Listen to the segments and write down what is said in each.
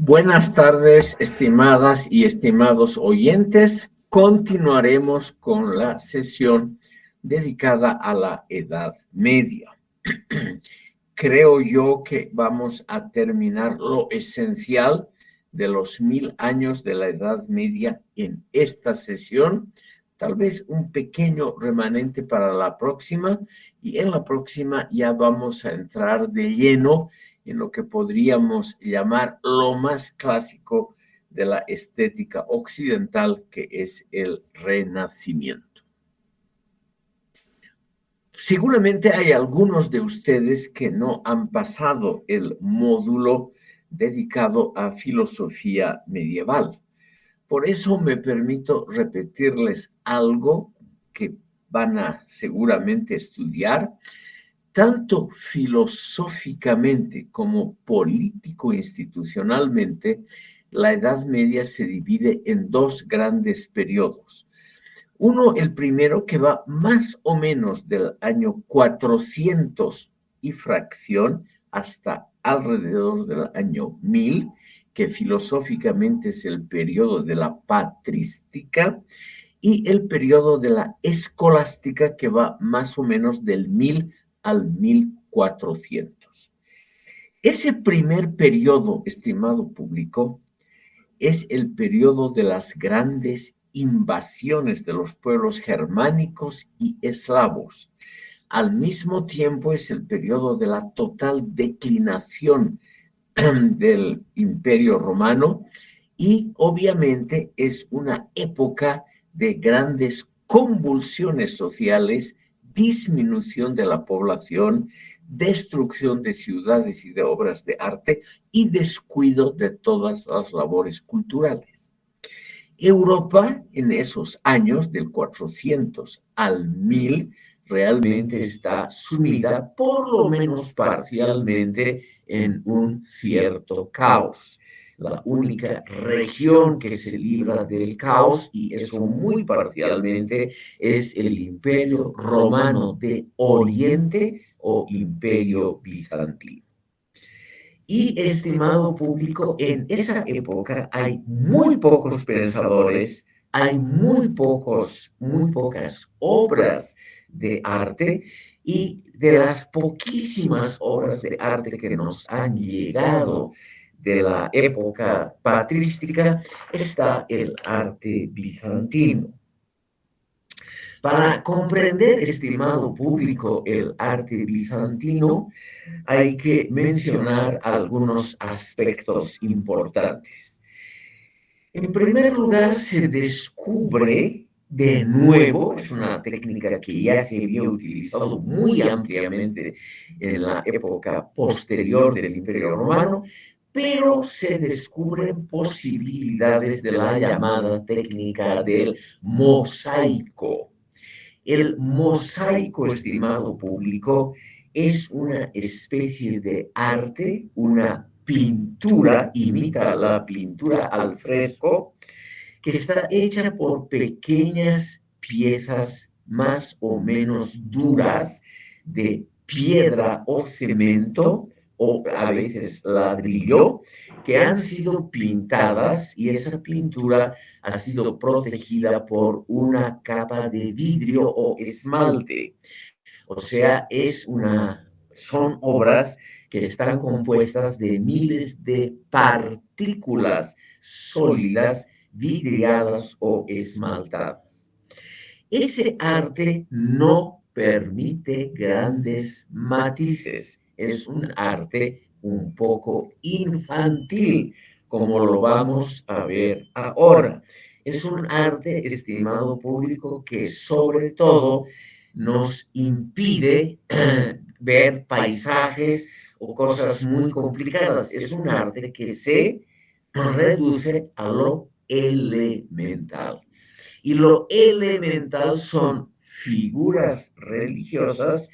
Buenas tardes, estimadas y estimados oyentes. Continuaremos con la sesión dedicada a la Edad Media. Creo yo que vamos a terminar lo esencial de los 1000 años de la Edad Media en esta sesión. Tal vez un pequeño remanente para la próxima, y en la próxima ya vamos a entrar de lleno en lo que podríamos llamar lo más clásico de la estética occidental, que es el Renacimiento. Seguramente hay algunos de ustedes que no han pasado el módulo dedicado a filosofía medieval. Por eso me permito repetirles algo que van a seguramente estudiar. Tanto filosóficamente como político-institucionalmente, la Edad Media se divide en dos grandes periodos. Uno, el primero, que va más o menos del año 400 y fracción hasta alrededor del año 1000, que filosóficamente es el periodo de la patrística, y el periodo de la escolástica, que va más o menos del 1000 al 1400. Ese primer periodo, estimado público, es el periodo de las grandes invasiones de los pueblos germánicos y eslavos. Al mismo tiempo es el periodo de la total declinación del Imperio Romano, y obviamente es una época de grandes convulsiones sociales, disminución de la población, destrucción de ciudades y de obras de arte y descuido de todas las labores culturales. Europa en esos años del 400 al 1000 realmente está sumida, por lo menos parcialmente, en un cierto caos. La única región que se libra del caos, y eso muy parcialmente, es el Imperio Romano de Oriente o Imperio Bizantino. Y, estimado público, en esa época hay muy pocos pensadores, hay muy pocas obras de arte, y de las poquísimas obras de arte que nos han llegado de la época patrística está el arte bizantino. Para comprender, estimado público, el arte bizantino, hay que mencionar algunos aspectos importantes. En primer lugar, se descubre de nuevo, es una técnica que ya se había utilizado muy ampliamente en la época posterior del Imperio Romano, pero se descubren posibilidades de la llamada técnica del mosaico. El mosaico, estimado público, es una especie de arte, una pintura, imita la pintura al fresco, que está hecha por pequeñas piezas más o menos duras de piedra o cemento, o a veces ladrillo, que han sido pintadas, y esa pintura ha sido protegida por una capa de vidrio o esmalte. O sea, son obras que están compuestas de miles de partículas sólidas, vidriadas o esmaltadas. Ese arte no permite grandes matices, es un arte un poco infantil, como lo vamos a ver ahora. Es un arte, estimado público, que sobre todo nos impide ver paisajes o cosas muy complicadas. Es un arte que se reduce a lo elemental. Y lo elemental son figuras religiosas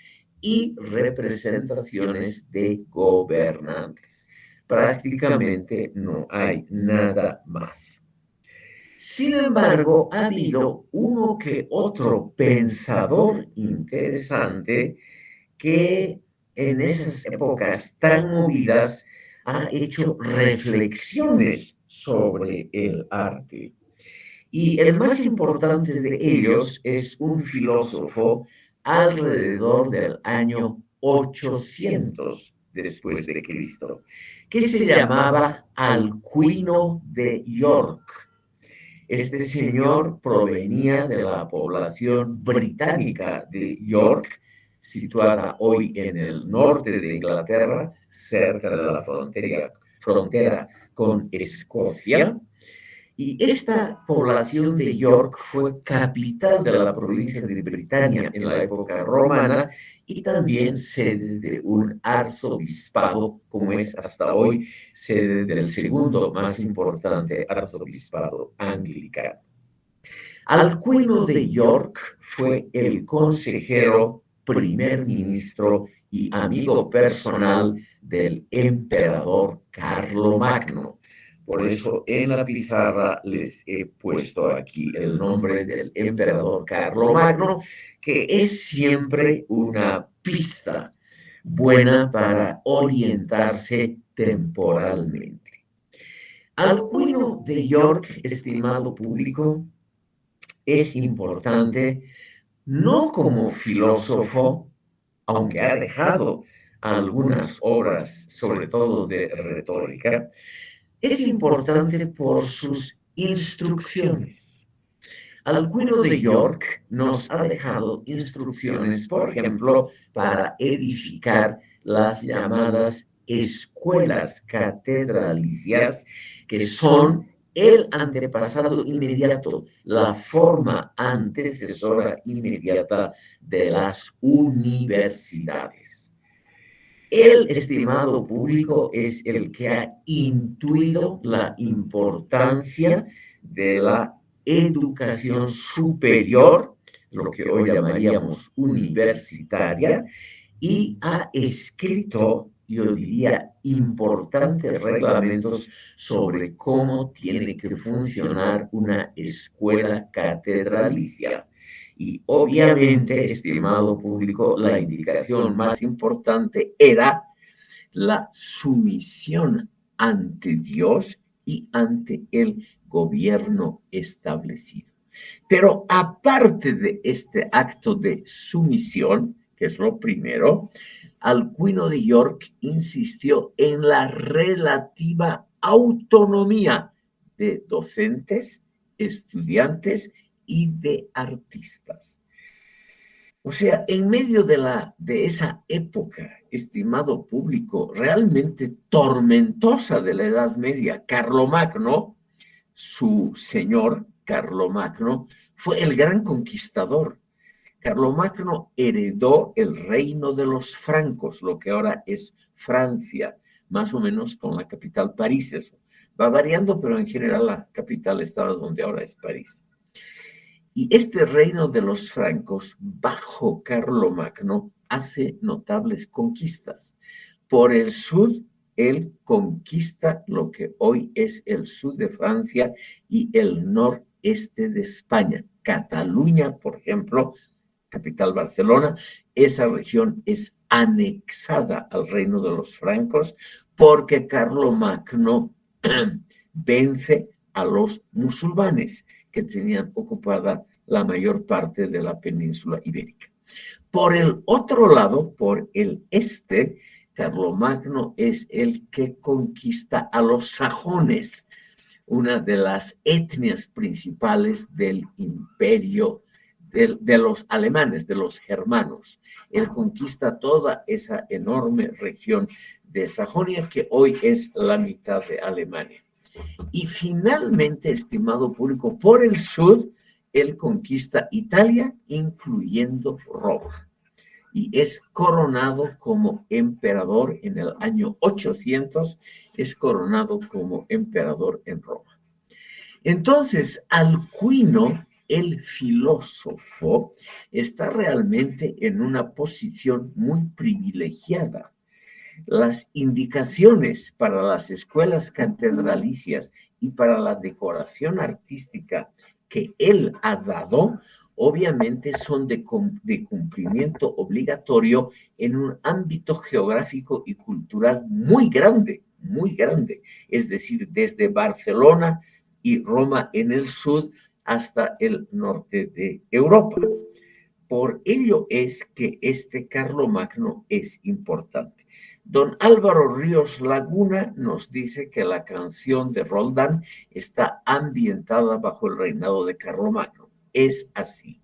y representaciones de gobernantes. Prácticamente no hay nada más. Sin embargo, ha habido uno que otro pensador interesante que en esas épocas tan movidas ha hecho reflexiones sobre el arte. Y el más importante de ellos es un filósofo alrededor del año 800 después de Cristo, que se llamaba Alcuino de York. Este señor provenía de la población británica de York, situada hoy en el norte de Inglaterra, cerca de la frontera con Escocia. Y esta población de York fue capital de la provincia de Britania en la época romana y también sede de un arzobispado, como es hasta hoy sede del segundo más importante arzobispado anglicano. Alcuino de York fue el consejero, primer ministro y amigo personal del emperador Carlomagno. Por eso en la pizarra les he puesto aquí el nombre del emperador Carlomagno, que es siempre una pista buena para orientarse temporalmente. Alcuino de York, estimado público, es importante no como filósofo, aunque ha dejado algunas obras, sobre todo de retórica, es importante por sus instrucciones. Alcuino de York nos ha dejado instrucciones, por ejemplo, para edificar las llamadas escuelas catedralicias, que son el antepasado inmediato, la forma antecesora inmediata de las universidades. El estimado público es el que ha intuido la importancia de la educación superior, lo que hoy llamaríamos universitaria, y ha escrito, yo diría, importantes reglamentos sobre cómo tiene que funcionar una escuela catedralicia. Y obviamente, estimado público, la indicación más importante era la sumisión ante Dios y ante el gobierno establecido. Pero aparte de este acto de sumisión, que es lo primero, Alcuino de York insistió en la relativa autonomía de docentes, estudiantes y de artistas. O sea, en medio de esa época, estimado público, realmente tormentosa de la Edad Media, Carlomagno, su señor Carlomagno, fue el gran conquistador. Carlomagno heredó el reino de los francos, lo que ahora es Francia, más o menos con la capital París. Eso va variando, pero en general la capital estaba donde ahora es París. Y este reino de los francos, bajo Carlomagno, hace notables conquistas. Por el sur, él conquista lo que hoy es el sur de Francia y el noreste de España. Cataluña, por ejemplo, capital Barcelona, esa región es anexada al reino de los francos porque Carlomagno vence a los musulmanes que tenían ocupada la mayor parte de la península ibérica. Por el otro lado, por el este, Carlomagno es el que conquista a los sajones, una de las etnias principales del imperio de los alemanes, de los germanos. Él conquista toda esa enorme región de Sajonia que hoy es la mitad de Alemania. Y finalmente, estimado público, por el sur, él conquista Italia, incluyendo Roma, y es coronado como emperador en el año 800, es coronado como emperador en Roma. Entonces, Alcuino, el filósofo, está realmente en una posición muy privilegiada. Las indicaciones para las escuelas catedralicias y para la decoración artística que él ha dado, obviamente son de cumplimiento obligatorio en un ámbito geográfico y cultural muy grande, muy grande, es decir, desde Barcelona y Roma en el sur hasta el norte de Europa. Por ello es que este Carlomagno es importante. Don Álvaro Ríos Laguna nos dice que la canción de Roldán está ambientada bajo el reinado de Carlomagno. Es así.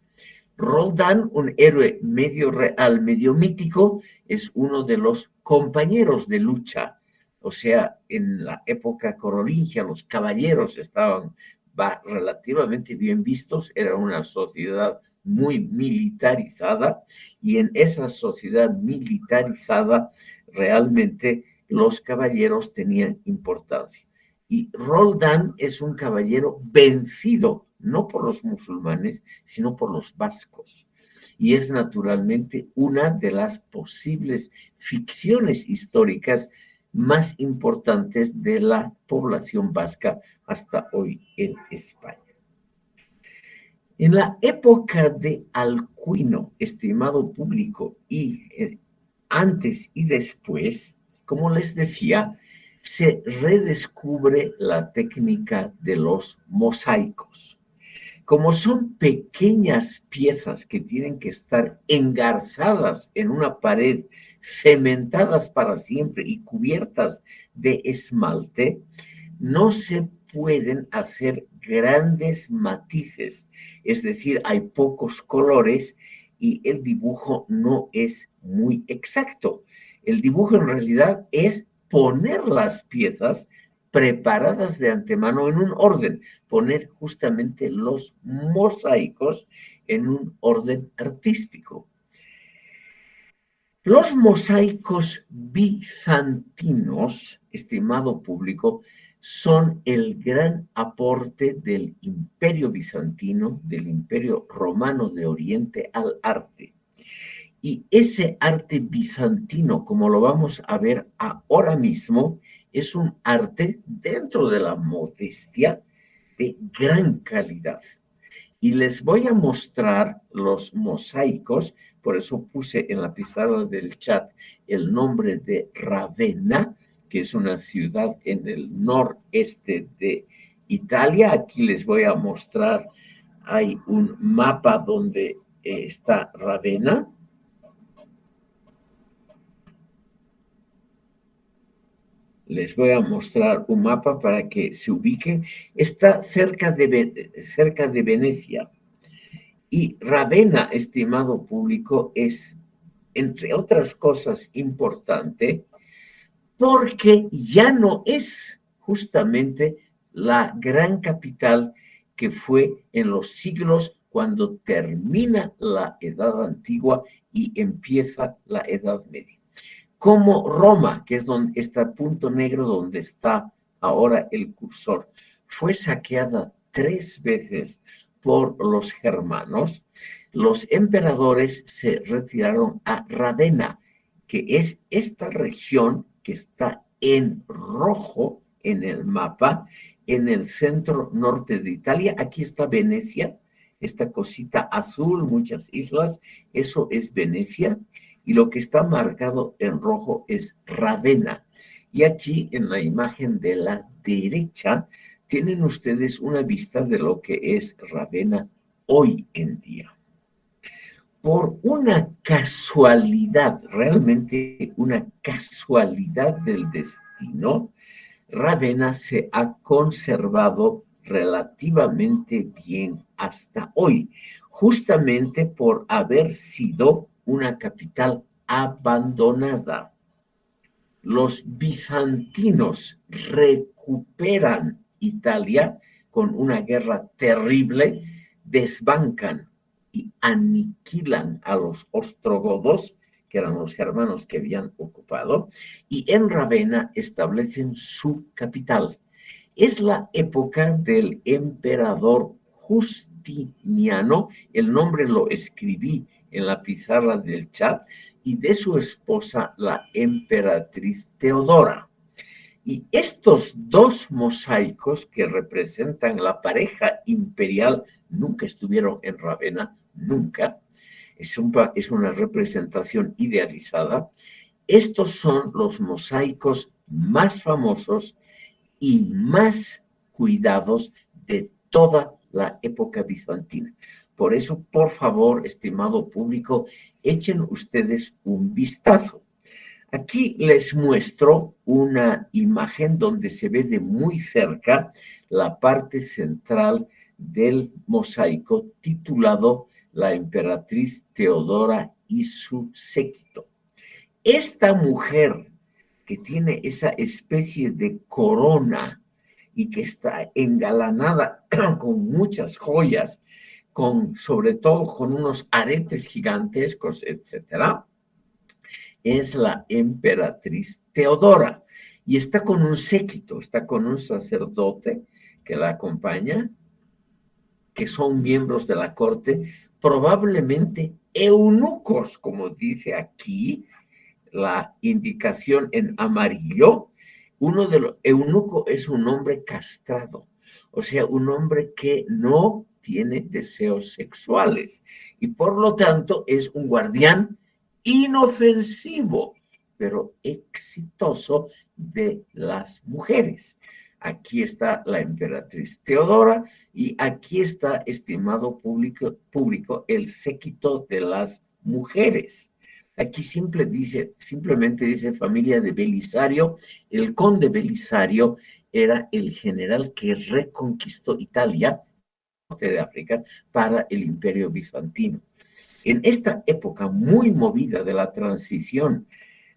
Roldán, un héroe medio real, medio mítico, es uno de los compañeros de lucha. O sea, en la época carolingia los caballeros estaban relativamente bien vistos, era una sociedad muy militarizada y en esa sociedad militarizada realmente los caballeros tenían importancia. Y Roldán es un caballero vencido, no por los musulmanes, sino por los vascos. Y es naturalmente una de las posibles ficciones históricas más importantes de la población vasca hasta hoy en España. En la época de Alcuino, estimado público, y antes y después, como les decía, se redescubre la técnica de los mosaicos. Como son pequeñas piezas que tienen que estar engarzadas en una pared, cementadas para siempre y cubiertas de esmalte, no se pueden hacer grandes matices, es decir, hay pocos colores y el dibujo no es muy exacto. El dibujo en realidad es poner las piezas preparadas de antemano en un orden, poner justamente los mosaicos en un orden artístico. Los mosaicos bizantinos, estimado público, son el gran aporte del Imperio bizantino, del Imperio romano de Oriente al arte. Y ese arte bizantino, como lo vamos a ver ahora mismo, es un arte dentro de la modestia de gran calidad. Y les voy a mostrar los mosaicos, por eso puse en la pizarra del chat el nombre de Ravenna, que es una ciudad en el noreste de Italia. Aquí les voy a mostrar, hay un mapa donde está Ravenna. Les voy a mostrar un mapa para que se ubiquen. Está cerca de Venecia. Y Ravenna, estimado público, es, entre otras cosas, importante porque ya no es justamente la gran capital que fue en los siglos cuando termina la Edad Antigua y empieza la Edad Media. Como Roma, que es donde está el punto negro donde está ahora el cursor, fue saqueada 3 veces por los germanos, los emperadores se retiraron a Ravenna, que es esta región que está en rojo en el mapa, en el centro norte de Italia. Aquí está Venecia, esta cosita azul, muchas islas, eso es Venecia, y lo que está marcado en rojo es Ravenna. Y aquí en la imagen de la derecha tienen ustedes una vista de lo que es Ravenna hoy en día. Por una casualidad, realmente una casualidad del destino, Ravenna se ha conservado relativamente bien hasta hoy, justamente por haber sido una capital abandonada. Los bizantinos recuperan Italia con una guerra terrible, desbancan y aniquilan a los ostrogodos, que eran los germanos que habían ocupado, y en Ravenna establecen su capital. Es la época del emperador Justiniano, el nombre lo escribí en la pizarra del chat, y de su esposa, la emperatriz Teodora. Y estos 2 mosaicos que representan la pareja imperial nunca estuvieron en Ravenna, nunca. Es una representación idealizada. Estos son los mosaicos más famosos y más cuidados de toda la época bizantina. Por eso, por favor, estimado público, echen ustedes un vistazo. Aquí les muestro una imagen donde se ve de muy cerca la parte central del mosaico titulado La emperatriz Teodora y su séquito. Esta mujer que tiene esa especie de corona y que está engalanada con muchas joyas, sobre todo con unos aretes gigantescos, etcétera, es la emperatriz Teodora y está con un séquito, está con un sacerdote que la acompaña, que son miembros de la corte, probablemente eunucos, como dice aquí la indicación en amarillo. Uno de los eunuco es un hombre castrado, o sea, un hombre que no tiene deseos sexuales y por lo tanto es un guardián inofensivo, pero exitoso de las mujeres. Aquí está la emperatriz Teodora y aquí está, estimado público, el séquito de las mujeres. Aquí simplemente dice familia de Belisario. El conde Belisario era el general que reconquistó Italia, norte de África, para el imperio bizantino. En esta época muy movida de la transición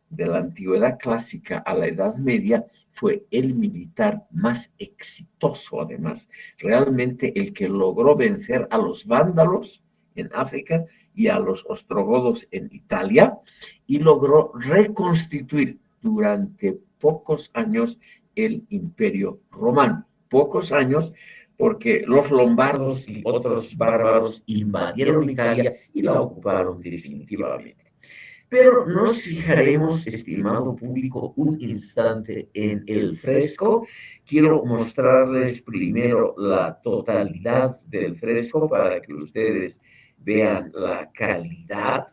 de la antigüedad clásica a la Edad Media, fue el militar más exitoso, además, realmente el que logró vencer a los vándalos en África y a los ostrogodos en Italia, y logró reconstituir durante pocos años el Imperio Romano. Pocos años porque los lombardos y otros bárbaros invadieron Italia y la ocuparon definitivamente. Pero nos fijaremos, estimado público, un instante en el fresco. Quiero mostrarles primero la totalidad del fresco para que ustedes vean la calidad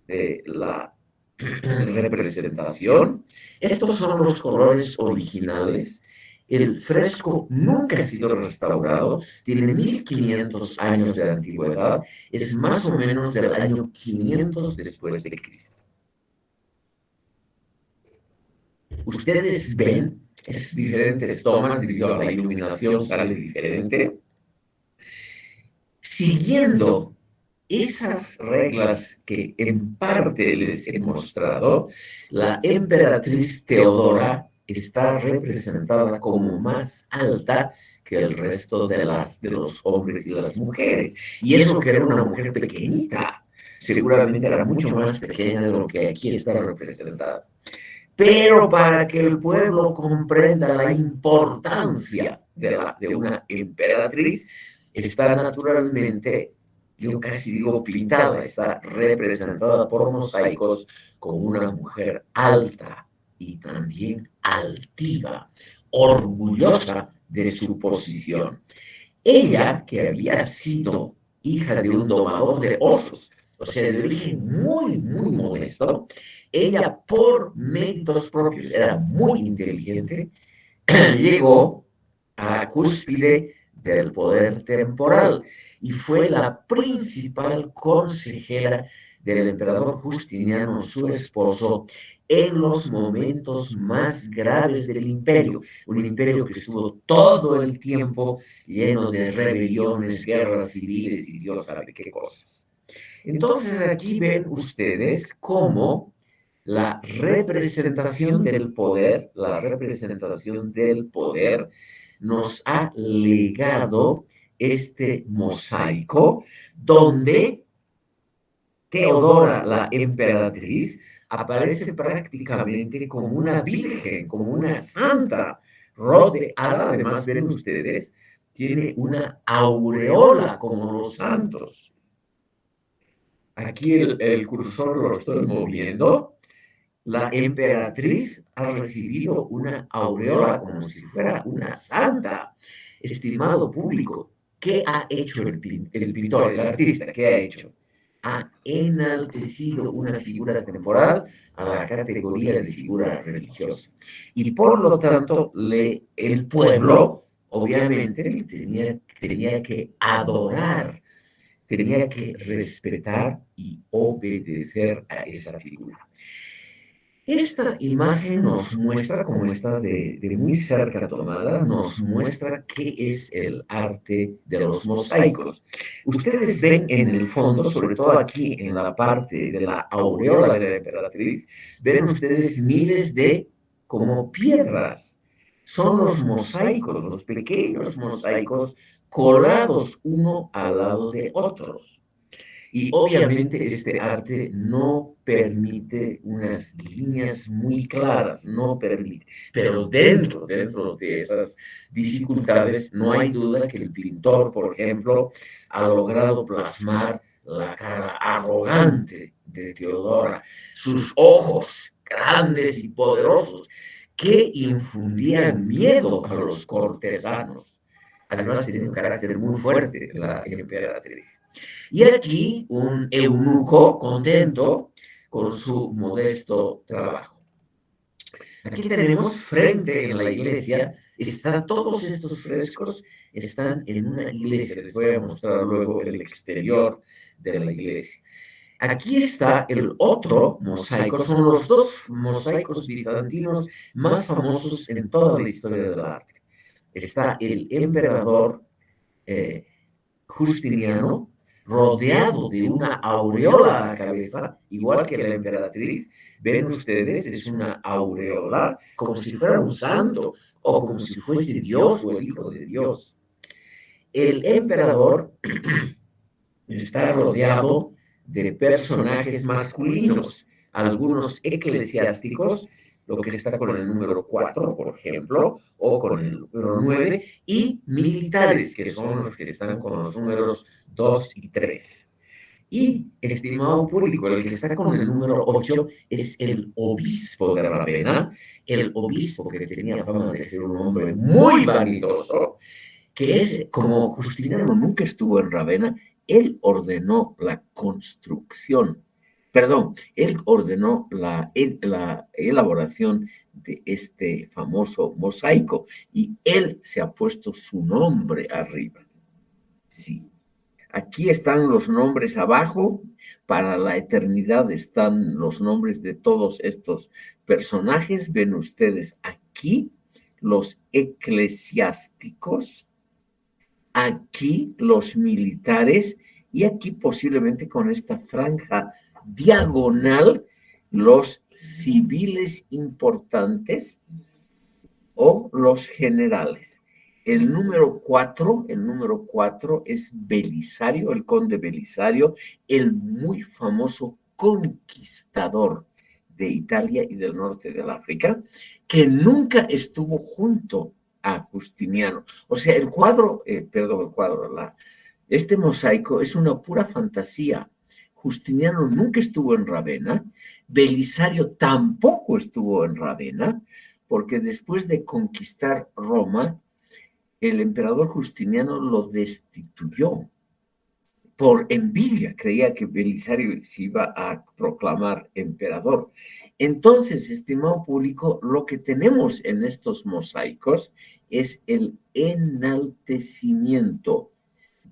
de la representación. Estos son los colores originales. El fresco nunca ha sido restaurado, tiene 1500 años de antigüedad, es más o menos del año 500 después de Cristo. Ustedes ven, es diferentes tomas debido a la iluminación, sale diferente. Siguiendo esas reglas que en parte les he mostrado, la emperatriz Teodora está representada como más alta que el resto de los hombres y las mujeres. Y eso que era una mujer pequeñita, seguramente era mucho más pequeña de lo que aquí está representada. Pero para que el pueblo comprenda la importancia de una emperatriz, está naturalmente, yo casi digo pintada, está representada por mosaicos como una mujer alta y también altiva, orgullosa de su posición. Ella, que había sido hija de un domador de osos, o sea, de origen muy modesto, ella por méritos propios era muy inteligente, llegó a la cúspide del poder temporal y fue la principal consejera del emperador Justiniano, su esposo, en los momentos más graves del imperio, un imperio que estuvo todo el tiempo lleno de rebeliones, guerras civiles y Dios sabe qué cosas. Entonces aquí ven ustedes cómo la representación del poder, nos ha legado este mosaico donde Teodora, la emperatriz, aparece prácticamente como una virgen, como una santa, rodeada, además ven ustedes, tiene una aureola como los santos. Aquí el cursor lo estoy moviendo. La emperatriz ha recibido una aureola como si fuera una santa. Estimado público, ¿qué ha hecho el pintor, el artista? ¿Qué ha hecho? ha enaltecido una figura temporal a la categoría de figura religiosa. Y por lo tanto, el pueblo, obviamente, tenía que adorar, tenía que respetar y obedecer a esa figura. Esta imagen nos muestra, como está de muy cerca tomada, nos muestra qué es el arte de los mosaicos. Ustedes ven en el fondo, sobre todo aquí en la parte de la aureola de la emperatriz, ven ustedes miles de como piedras. Son los mosaicos, los pequeños mosaicos colados uno al lado de otros. Y obviamente este arte no permite unas líneas muy claras, no permite. Pero dentro de esas dificultades, no hay duda que el pintor, por ejemplo, ha logrado plasmar la cara arrogante de Teodora, sus ojos grandes y poderosos, que infundían miedo a los cortesanos. Además, tenía un carácter muy fuerte la emperatriz. Y aquí un eunuco contento con su modesto trabajo. Aquí tenemos frente en la iglesia, están todos estos frescos, están en una iglesia. Les voy a mostrar luego el exterior de la iglesia. Aquí está el otro mosaico, son los dos mosaicos bizantinos más famosos en toda la historia del arte. Está el emperador eh, Justiniano, rodeado de una aureola a la cabeza, igual que la emperatriz. Ven ustedes, es una aureola como si fuera un santo o como si fuese Dios o el Hijo de Dios. El emperador está rodeado de personajes masculinos, algunos eclesiásticos, lo que está con el número 4, por ejemplo, o con el número 9, y militares, que son los que están con los números 2 y 3. Y, estimado público, el que está con el número 8 es el obispo de Ravenna, el obispo que tenía fama de ser un hombre muy vanidoso, que es, como Justiniano nunca estuvo en Ravenna, él ordenó la construcción, perdón, él ordenó la elaboración de este famoso mosaico y él se ha puesto su nombre arriba. Sí. Aquí están los nombres abajo, para la eternidad están los nombres de todos estos personajes. Ven ustedes aquí los eclesiásticos, aquí los militares y aquí posiblemente con esta franja diagonal los civiles importantes o los generales. El número 4 es Belisario, el conde Belisario, el muy famoso conquistador de Italia y del norte del África, que nunca estuvo junto a Justiniano. O sea, este mosaico es una pura fantasía. Justiniano nunca estuvo en Ravenna, Belisario tampoco estuvo en Ravenna, porque después de conquistar Roma, el emperador Justiniano lo destituyó por envidia, creía que Belisario se iba a proclamar emperador. Entonces, estimado público, lo que tenemos en estos mosaicos es el enaltecimiento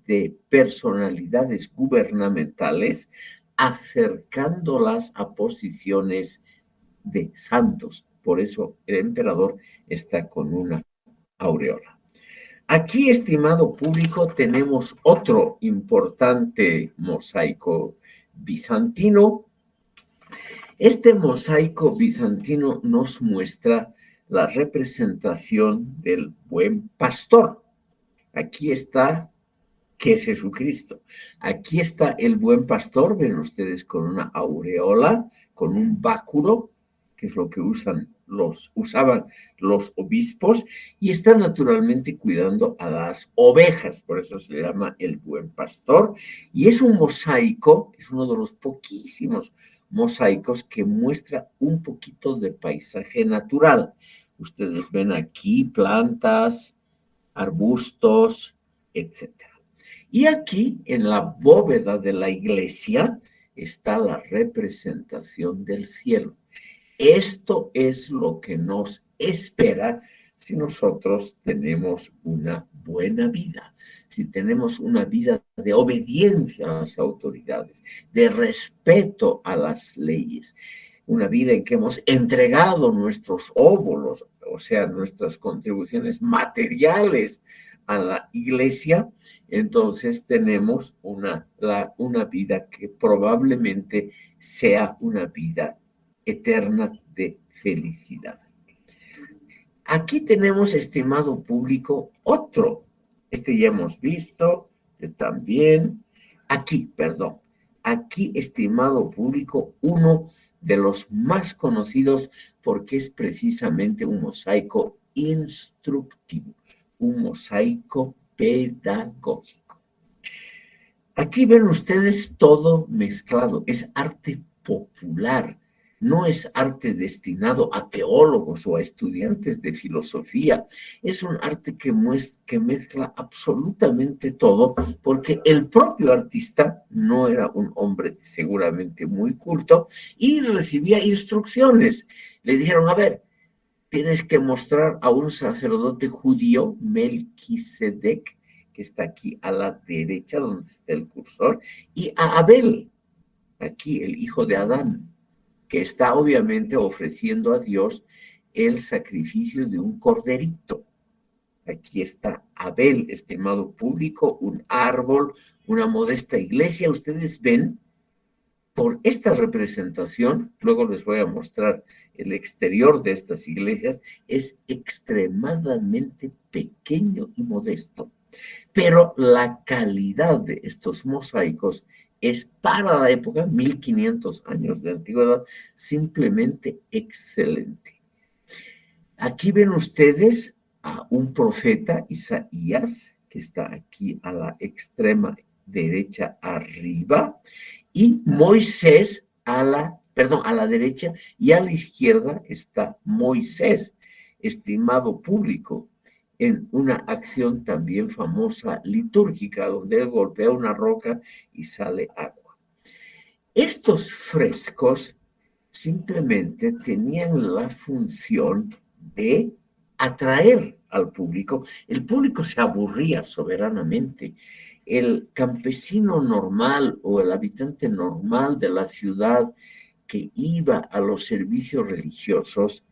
de personalidades gubernamentales, acercándolas a posiciones de santos. Por eso el emperador está con una aureola. Aquí, estimado público, tenemos otro importante mosaico bizantino. Este mosaico bizantino nos muestra la representación del buen pastor. Aquí está, que es Jesucristo. Aquí está el buen pastor, ven ustedes, con una aureola, con un báculo, que es lo que usaban los obispos, y está naturalmente cuidando a las ovejas, por eso se le llama el buen pastor, y es un mosaico, es uno de los poquísimos mosaicos que muestra un poquito de paisaje natural. Ustedes ven aquí plantas, arbustos, etcétera. Y aquí, en la bóveda de la iglesia, está la representación del cielo. Esto es lo que nos espera si nosotros tenemos una buena vida, si tenemos una vida de obediencia a las autoridades, de respeto a las leyes, una vida en que hemos entregado nuestros óvulos, o sea, nuestras contribuciones materiales a la iglesia. Entonces tenemos una vida que probablemente sea una vida eterna de felicidad. Aquí tenemos, estimado público, otro. Ya hemos visto, también. Aquí, estimado público, uno de los más conocidos porque es precisamente un mosaico instructivo, un mosaico pedagógico. Aquí ven ustedes todo mezclado, es arte popular, no es arte destinado a teólogos o a estudiantes de filosofía, es un arte que mezcla absolutamente todo, porque el propio artista no era un hombre seguramente muy culto y recibía instrucciones. Le dijeron, a ver, tienes que mostrar a un sacerdote judío, Melquisedec, que está aquí a la derecha donde está el cursor, y a Abel, aquí el hijo de Adán, que está obviamente ofreciendo a Dios el sacrificio de un corderito. Aquí está Abel, estimado público, un árbol, una modesta iglesia. Ustedes ven, por esta representación, luego les voy a mostrar el exterior de estas iglesias, es extremadamente pequeño y modesto. Pero la calidad de estos mosaicos es para la época, 1500 años de antigüedad, simplemente excelente. Aquí ven ustedes a un profeta, Isaías, que está aquí a la extrema derecha arriba, y Moisés a la derecha, y a la izquierda está Moisés, estimado público, en una acción también famosa litúrgica, donde él golpea una roca y sale agua. Estos frescos simplemente tenían la función de atraer al público. El público se aburría soberanamente. El campesino normal o el habitante normal de la ciudad que iba a los servicios religiosos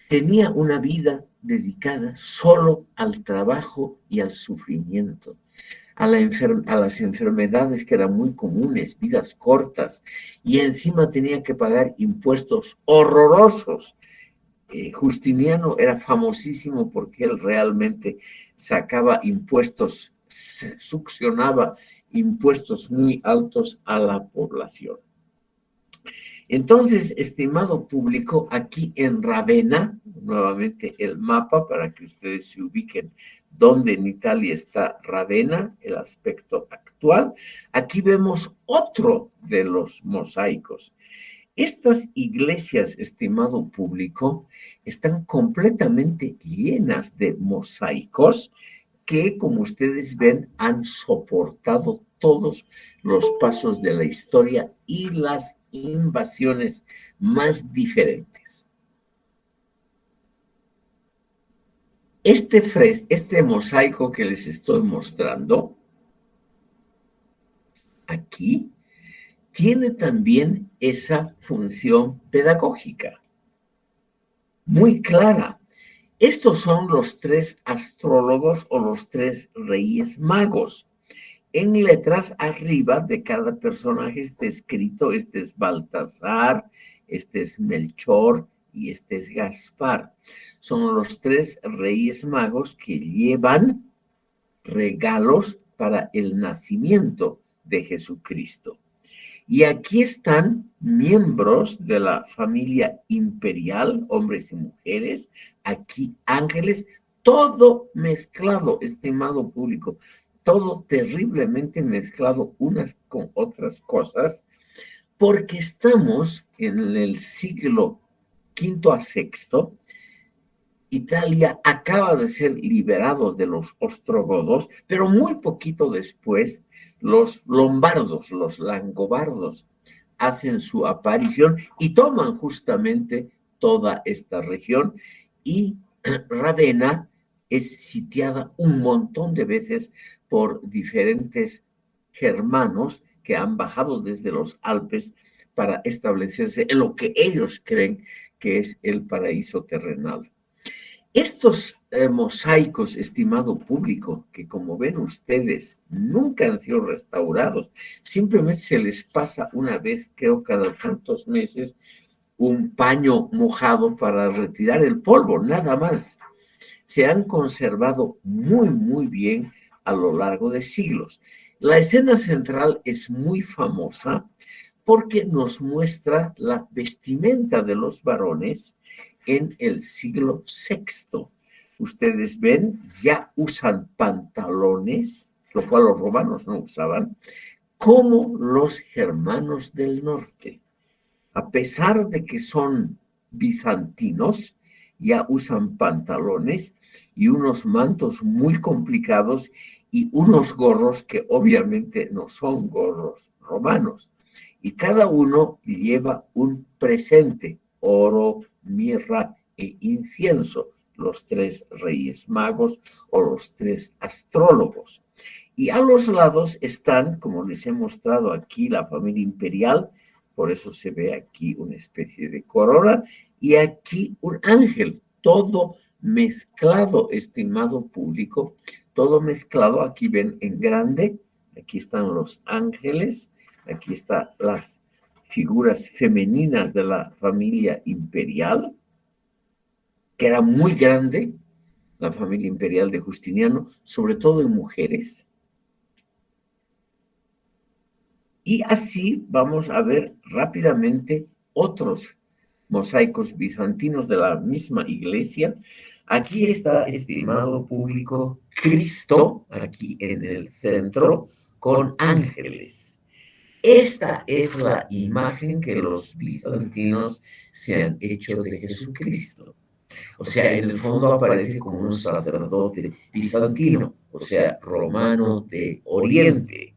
tenía una vida dedicada solo al trabajo y al sufrimiento, a las enfermedades que eran muy comunes, vidas cortas, y encima tenía que pagar impuestos horrorosos. Justiniano era famosísimo porque él realmente sacaba impuestos, succionaba impuestos muy altos a la población. Entonces, estimado público, aquí en Ravenna, nuevamente el mapa para que ustedes se ubiquen dónde en Italia está Ravenna, el aspecto actual. Aquí vemos otro de los mosaicos. Estas iglesias, estimado público, están completamente llenas de mosaicos que, como ustedes ven, han soportado todos los pasos de la historia y las invasiones más diferentes. Este mosaico que les estoy mostrando aquí tiene también esa función pedagógica muy clara. Estos son los tres astrólogos o los tres reyes magos. En letras arriba de cada personaje está escrito, este es Baltasar, este es Melchor y este es Gaspar. Son los tres reyes magos que llevan regalos para el nacimiento de Jesucristo. Y aquí están miembros de la familia imperial, hombres y mujeres, aquí ángeles, todo mezclado, estimado público, todo terriblemente mezclado unas con otras cosas, porque estamos en el siglo V a VI Italia acaba de ser liberado de los ostrogodos, pero muy poquito después los lombardos, los langobardos, hacen su aparición y toman justamente toda esta región y Ravenna es sitiada un montón de veces por diferentes germanos que han bajado desde los Alpes para establecerse en lo que ellos creen que es el paraíso terrenal. Estos mosaicos, estimado público, que como ven ustedes, nunca han sido restaurados, simplemente se les pasa una vez, creo cada tantos meses, un paño mojado para retirar el polvo, nada más. Se han conservado muy, muy bien a lo largo de siglos. La escena central es muy famosa porque nos muestra la vestimenta de los varones en el siglo VI. Ustedes ven, ya usan pantalones, lo cual los romanos no usaban, como los germanos del norte. A pesar de que son bizantinos, ya usan pantalones y unos mantos muy complicados y unos gorros que obviamente no son gorros romanos. Y cada uno lleva un presente, oro, mirra e incienso, los tres reyes magos o los tres astrólogos. Y a los lados están, como les he mostrado aquí, la familia imperial, por eso se ve aquí una especie de corona, y aquí un ángel, todo mezclado, estimado público, todo mezclado, aquí ven en grande, aquí están los ángeles, aquí están las figuras femeninas de la familia imperial, que era muy grande, la familia imperial de Justiniano, sobre todo en mujeres. Y así vamos a ver rápidamente otros mosaicos bizantinos de la misma iglesia. Aquí está, estimado público, Cristo, aquí en el centro, con ángeles. Esta es la imagen que los bizantinos se han hecho de Jesucristo. O sea, en el fondo aparece como un sacerdote bizantino, o sea, romano de Oriente.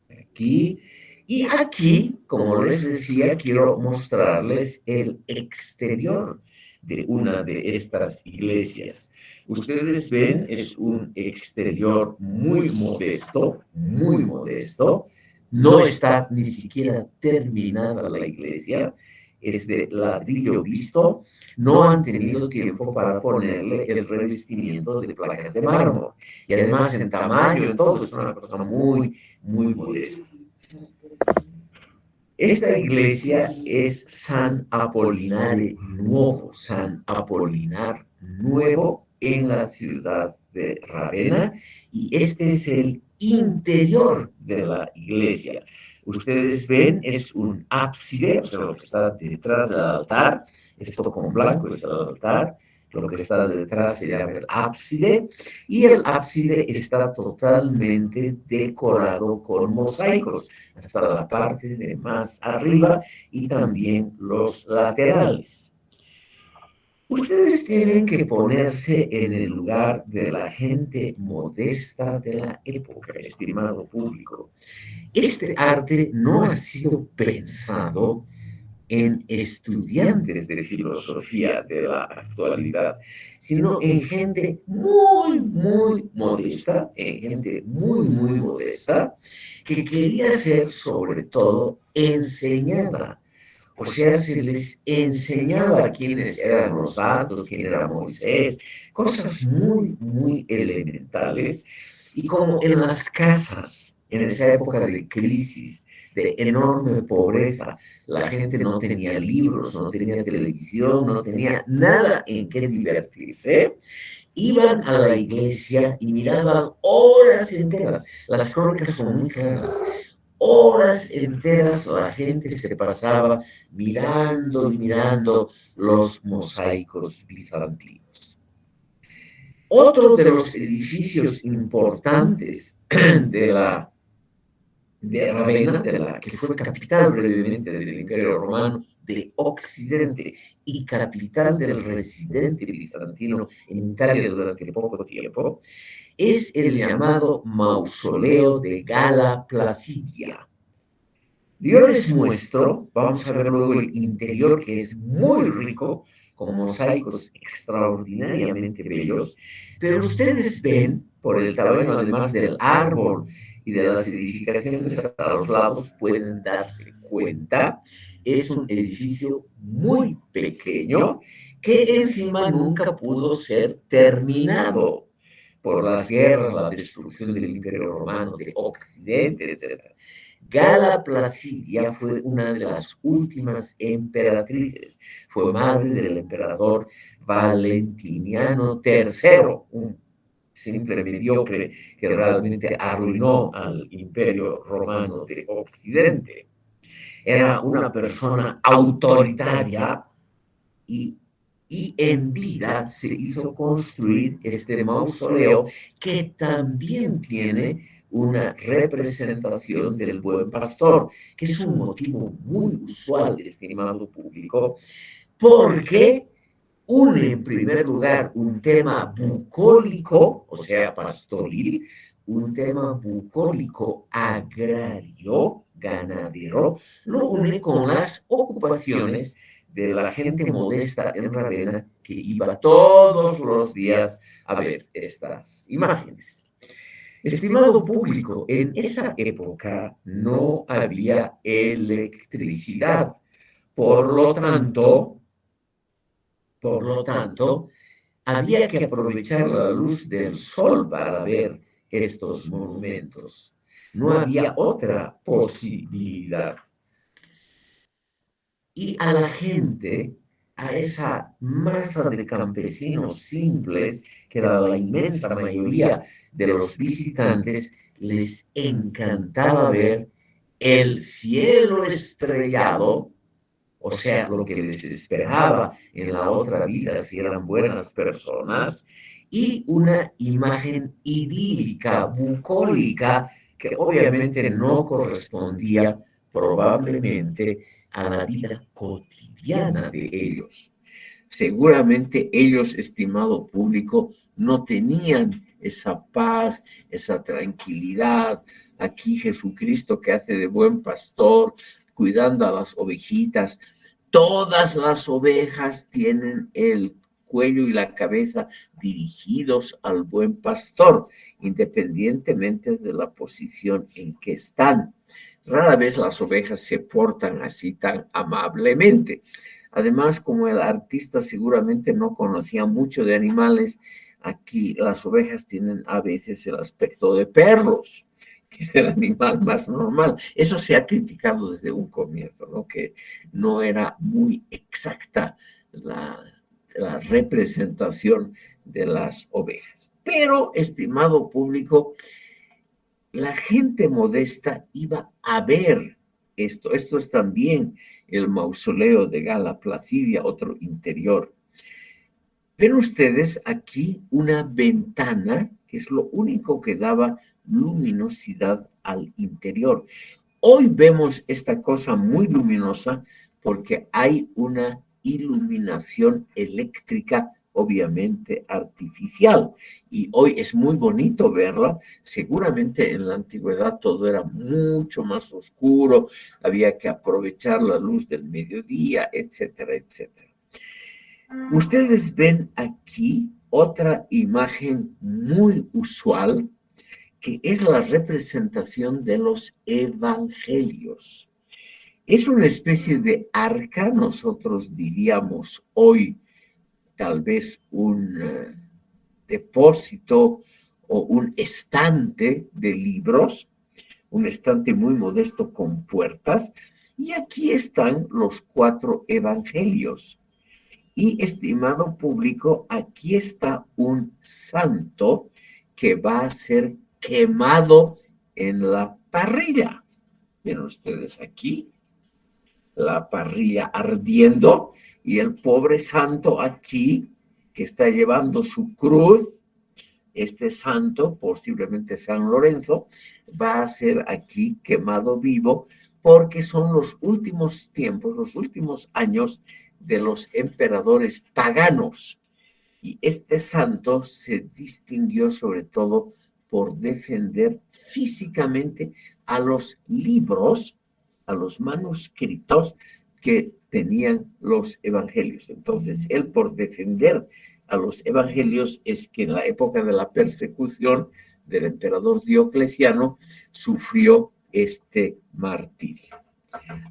Aquí. Y aquí, como les decía, quiero mostrarles el exterior de una de estas iglesias. Ustedes ven, es un exterior muy modesto, muy modesto. No está ni siquiera terminada la iglesia, es de ladrillo visto. No han tenido tiempo para ponerle el revestimiento de placas de mármol. Y además en tamaño, en todo, es una cosa muy, muy modesta. Esta iglesia es San Apolinare Nuevo, San Apolinar Nuevo en la ciudad de Ravenna, y este es el interior de la iglesia. Ustedes ven, es un ábside, o sea, lo que está detrás del altar, esto con blanco es el altar, lo que está detrás se llama el ábside, y el ábside está totalmente decorado con mosaicos, hasta la parte de más arriba y también los laterales. Ustedes tienen que ponerse en el lugar de la gente modesta de la época, estimado público. Este arte no ha sido pensado en estudiantes de filosofía de la actualidad, sino en gente muy, muy modesta, que quería ser sobre todo enseñada. O sea, se les enseñaba quiénes eran los santos, quién era Moisés, cosas muy, muy elementales. Y como en las casas, en esa época de crisis, de enorme pobreza, la gente no tenía libros, no tenía televisión, no tenía nada en qué divertirse, iban a la iglesia y miraban horas enteras. Las crónicas son muy claras. Horas enteras la gente se pasaba mirando y mirando los mosaicos bizantinos. Otro de los edificios importantes de Ravenna, que fue capital brevemente del Imperio Romano, de Occidente y capital del residente bizantino en Italia durante poco tiempo, es el llamado Mausoleo de Gala Placidia. Yo les muestro, vamos a ver luego el interior que es muy rico, con mosaicos extraordinariamente bellos, pero ustedes ven, por el tamaño además del árbol y de las edificaciones a los lados, pueden darse cuenta, es un edificio muy pequeño que encima nunca pudo ser terminado por las guerras, la destrucción del Imperio Romano de Occidente, etc. Gala Placidia fue una de las últimas emperatrices. Fue madre del emperador Valentiniano III, un simple mediocre que realmente arruinó al Imperio Romano de Occidente. Era una persona autoritaria y, y en vida se hizo construir este mausoleo que también tiene una representación del buen pastor, que es un motivo muy usual, estimado público, porque une en primer lugar un tema bucólico, o sea, pastoril, un tema bucólico agrario, ganadero, lo une con las ocupaciones de la gente modesta en Ravenna que iba todos los días a ver estas imágenes. Estimado público, en esa época no había electricidad, por lo tanto, por lo tanto, había que aprovechar la luz del sol para ver estos monumentos. No había otra posibilidad. Y a la gente, a esa masa de campesinos simples, que era la inmensa mayoría de los visitantes, les encantaba ver el cielo estrellado, o sea, lo que les esperaba en la otra vida si eran buenas personas, y una imagen idílica, bucólica, que obviamente no correspondía probablemente a la vida cotidiana de ellos. Seguramente ellos, estimado público, no tenían esa paz, esa tranquilidad. Aquí Jesucristo que hace de buen pastor, cuidando a las ovejitas. Todas las ovejas tienen el cuello y la cabeza dirigidos al buen pastor, independientemente de la posición en que están. Rara vez las ovejas se portan así tan amablemente. Además, como el artista seguramente no conocía mucho de animales, aquí las ovejas tienen a veces el aspecto de perros, que es el animal más normal. Eso se ha criticado desde un comienzo, ¿no? Que no era muy exacta la representación de las ovejas. Pero, estimado público, la gente modesta iba a ver esto. Esto es también el mausoleo de Gala Placidia, otro interior. Ven ustedes aquí una ventana, que es lo único que daba luminosidad al interior. Hoy vemos esta cosa muy luminosa porque hay una iluminación eléctrica obviamente artificial y hoy es muy bonito verla. Seguramente en la antigüedad todo era mucho más oscuro, había que aprovechar la luz del mediodía, etcétera, etcétera. Ustedes ven aquí otra imagen muy usual que es la representación de los evangelios. Es una especie de arca, nosotros diríamos hoy tal vez un depósito o un estante de libros, un estante muy modesto con puertas, y aquí están los 4 evangelios. Y estimado público, aquí está un santo que va a ser quemado en la parrilla. Ven ustedes aquí la parrilla ardiendo y el pobre santo aquí que está llevando su cruz, este santo, posiblemente San Lorenzo, va a ser aquí quemado vivo porque son los últimos tiempos, los últimos años de los emperadores paganos. Y este santo se distinguió sobre todo por defender físicamente a los libros, a los manuscritos que tenían los evangelios. Entonces, él por defender a los evangelios es que en la época de la persecución del emperador Diocleciano sufrió este martirio.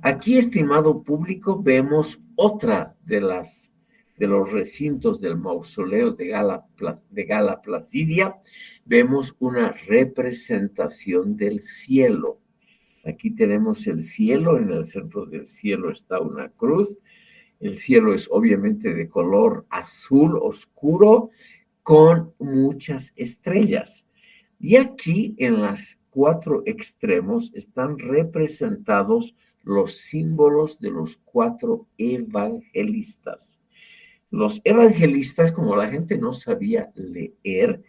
Aquí, estimado público, vemos otra de los recintos del mausoleo de Gala Placidia. Vemos una representación del cielo. Aquí tenemos el cielo, en el centro del cielo está una cruz. El cielo es obviamente de color azul oscuro con muchas estrellas. Y aquí en los 4 extremos están representados los símbolos de los 4 evangelistas. Los evangelistas, como la gente no sabía leer,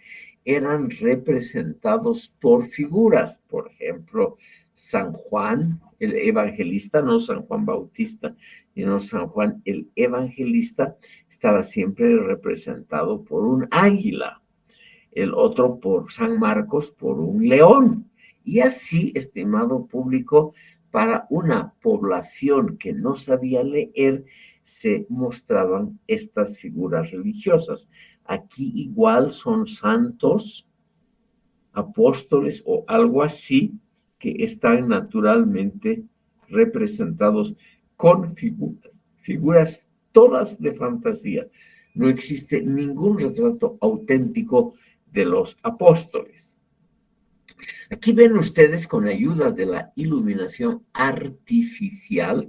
eran representados por figuras. Por ejemplo, San Juan, el evangelista, no San Juan Bautista, sino San Juan el evangelista, estaba siempre representado por un águila. El otro por San Marcos, por un león. Y así, estimado público, para una población que no sabía leer, se mostraban estas figuras religiosas. Aquí igual son santos, apóstoles o algo así, que están naturalmente representados con figuras todas de fantasía. No existe ningún retrato auténtico de los apóstoles. Aquí ven ustedes con ayuda de la iluminación artificial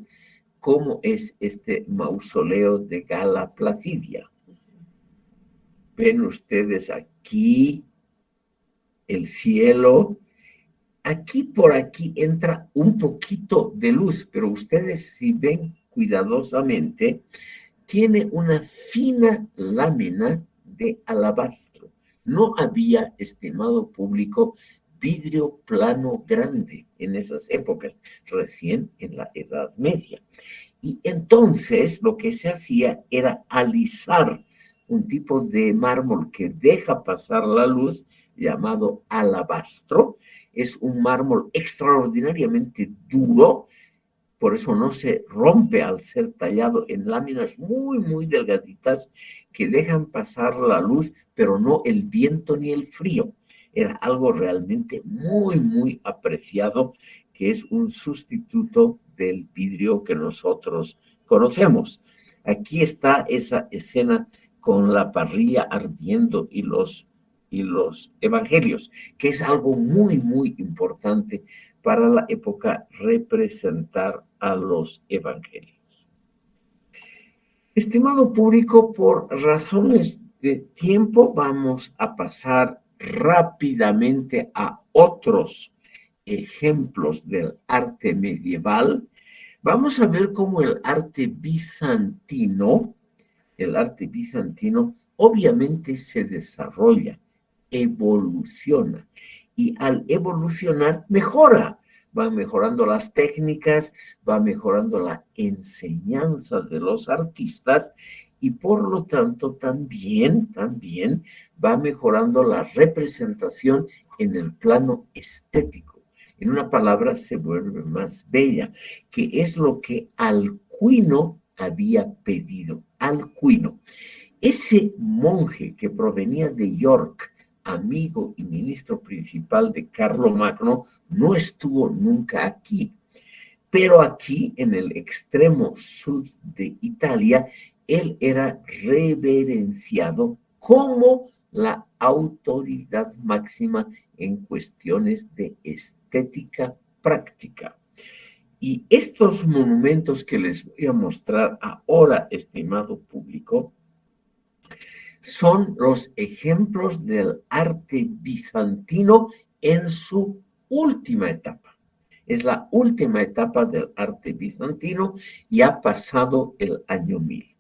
cómo es este mausoleo de Gala Placidia. Ven ustedes aquí el cielo. Aquí por aquí entra un poquito de luz, pero ustedes si ven cuidadosamente, tiene una fina lámina de alabastro. No había, estimado público, vidrio plano grande en esas épocas, recién en la Edad Media. Y entonces lo que se hacía era alisar un tipo de mármol que deja pasar la luz, llamado alabastro. Es un mármol extraordinariamente duro, por eso no se rompe al ser tallado en láminas muy, muy delgaditas que dejan pasar la luz, pero no el viento ni el frío. Era algo realmente muy, muy apreciado, que es un sustituto del vidrio que nosotros conocemos. Aquí está esa escena con la parrilla ardiendo y los evangelios, que es algo muy, muy importante para la época representar a los evangelios. Estimado público, por razones de tiempo vamos a pasar rápidamente a otros ejemplos del arte medieval. Vamos a ver cómo el arte bizantino obviamente se desarrolla, evoluciona, y al evolucionar mejora. Van mejorando las técnicas, va mejorando la enseñanza de los artistas y por lo tanto también va mejorando la representación en el plano estético. En una palabra, se vuelve más bella, que es lo que Alcuino había pedido. Alcuino, ese monje que provenía de York, amigo y ministro principal de Carlomagno, no estuvo nunca aquí. Pero aquí, en el extremo sur de Italia, él era reverenciado como la autoridad máxima en cuestiones de estética práctica. Y estos monumentos que les voy a mostrar ahora, estimado público, son los ejemplos del arte bizantino en su última etapa. Es la última etapa del arte bizantino y ha pasado el año 1000.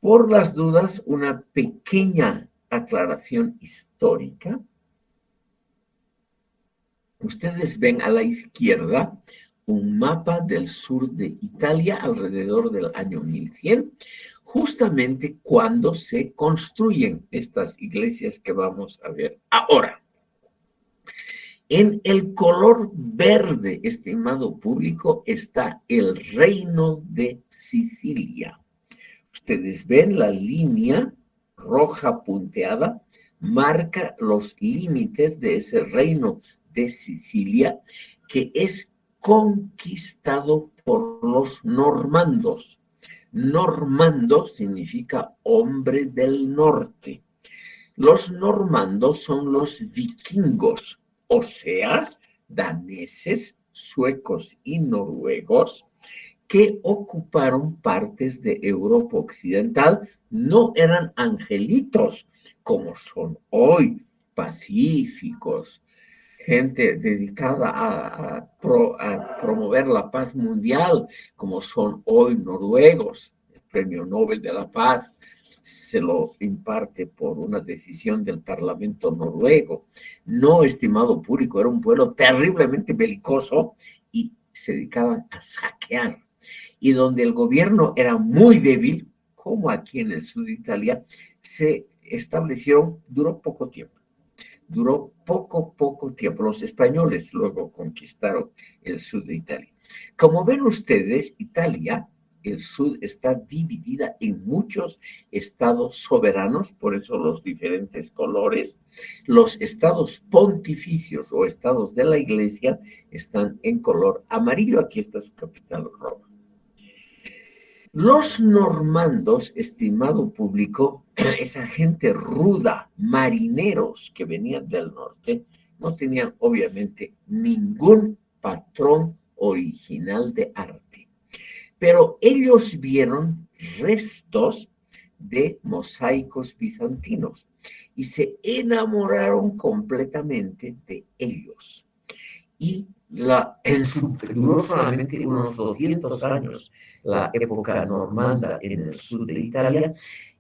Por las dudas, una pequeña aclaración histórica. Ustedes ven a la izquierda un mapa del sur de Italia alrededor del año 1100, justamente cuando se construyen estas iglesias que vamos a ver ahora. En el color verde, estimado público, está el reino de Sicilia. Ustedes ven la línea roja punteada, marca los límites de ese reino de Sicilia que es conquistado por los normandos. Normando significa hombre del norte. Los normandos son los vikingos, o sea, daneses, suecos y noruegos, que ocuparon partes de Europa Occidental. No eran angelitos como son hoy, pacíficos, gente dedicada a promover la paz mundial, como son hoy noruegos. El Premio Nobel de la Paz se lo imparte por una decisión del Parlamento noruego. No, estimado público, era un pueblo terriblemente belicoso y se dedicaban a saquear. Y donde el gobierno era muy débil, como aquí en el sur de Italia, se establecieron, duró poco tiempo. Duró poco tiempo. Los españoles luego conquistaron el sur de Italia. Como ven ustedes, Italia, el sur, está dividida en muchos estados soberanos, por eso los diferentes colores. Los estados pontificios o estados de la iglesia están en color amarillo. Aquí está su capital, Roma. Los normandos, estimado público, esa gente ruda, marineros que venían del norte, no tenían obviamente ningún patrón original de arte. Pero ellos vieron restos de mosaicos bizantinos y se enamoraron completamente de ellos. Y duró solamente unos 200 años la época normanda en el sur de Italia.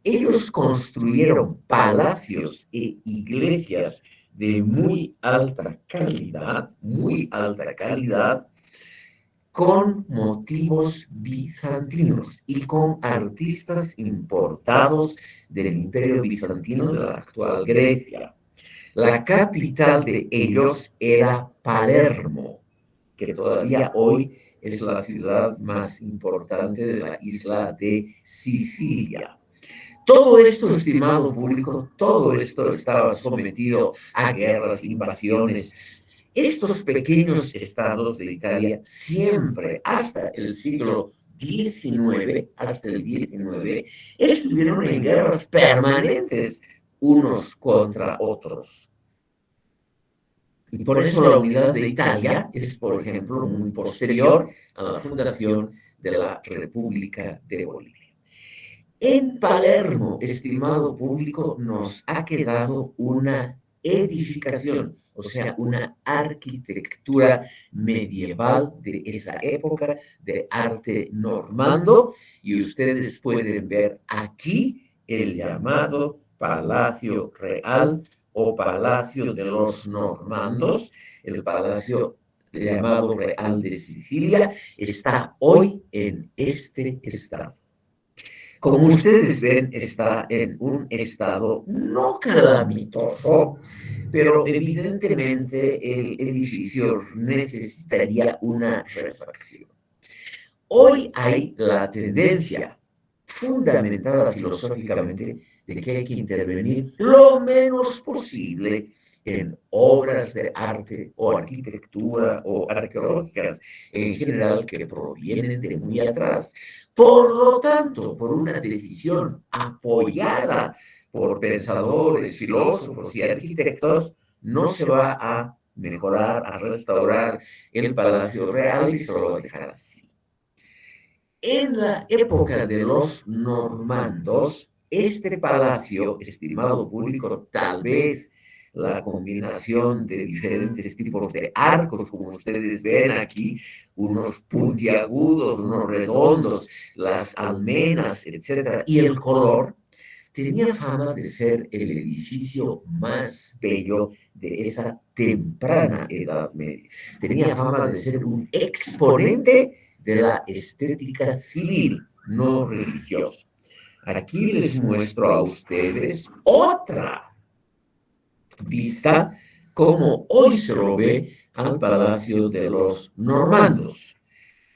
Ellos construyeron palacios e iglesias de muy alta calidad, con motivos bizantinos y con artistas importados del Imperio Bizantino de la actual Grecia. La capital de ellos era Palermo, que todavía hoy es la ciudad más importante de la isla de Sicilia. Todo esto, estimado público, todo esto estaba sometido a guerras, invasiones. Estos pequeños estados de Italia siempre, hasta el siglo XIX, estuvieron en guerras permanentes unos contra otros. Y por eso la unidad de Italia es, por ejemplo, muy posterior a la fundación de la República de Bolivia. En Palermo, estimado público, nos ha quedado una edificación, o sea, una arquitectura medieval de esa época de arte normando, y ustedes pueden ver aquí el llamado Palacio Real o Palacio de los Normandos. El Palacio llamado Real de Sicilia está hoy en este estado. Como ustedes ven, está en un estado no calamitoso, pero evidentemente el edificio necesitaría una refacción. Hoy hay la tendencia fundamentada filosóficamente de que hay que intervenir lo menos posible en obras de arte o arquitectura o arqueológicas en general que provienen de muy atrás. Por lo tanto, por una decisión apoyada por pensadores, filósofos y arquitectos, no se va a mejorar, a restaurar el Palacio Real y se lo va a dejar así. En la época de los normandos, este palacio, estimado público, tal vez la combinación de diferentes tipos de arcos, como ustedes ven aquí, unos puntiagudos, unos redondos, las almenas, etcétera, y el color, tenía fama de ser el edificio más bello de esa temprana Edad Media. Tenía fama de ser un exponente de la estética civil, no religiosa. Aquí les muestro a ustedes otra vista como hoy se lo ve al Palacio de los Normandos,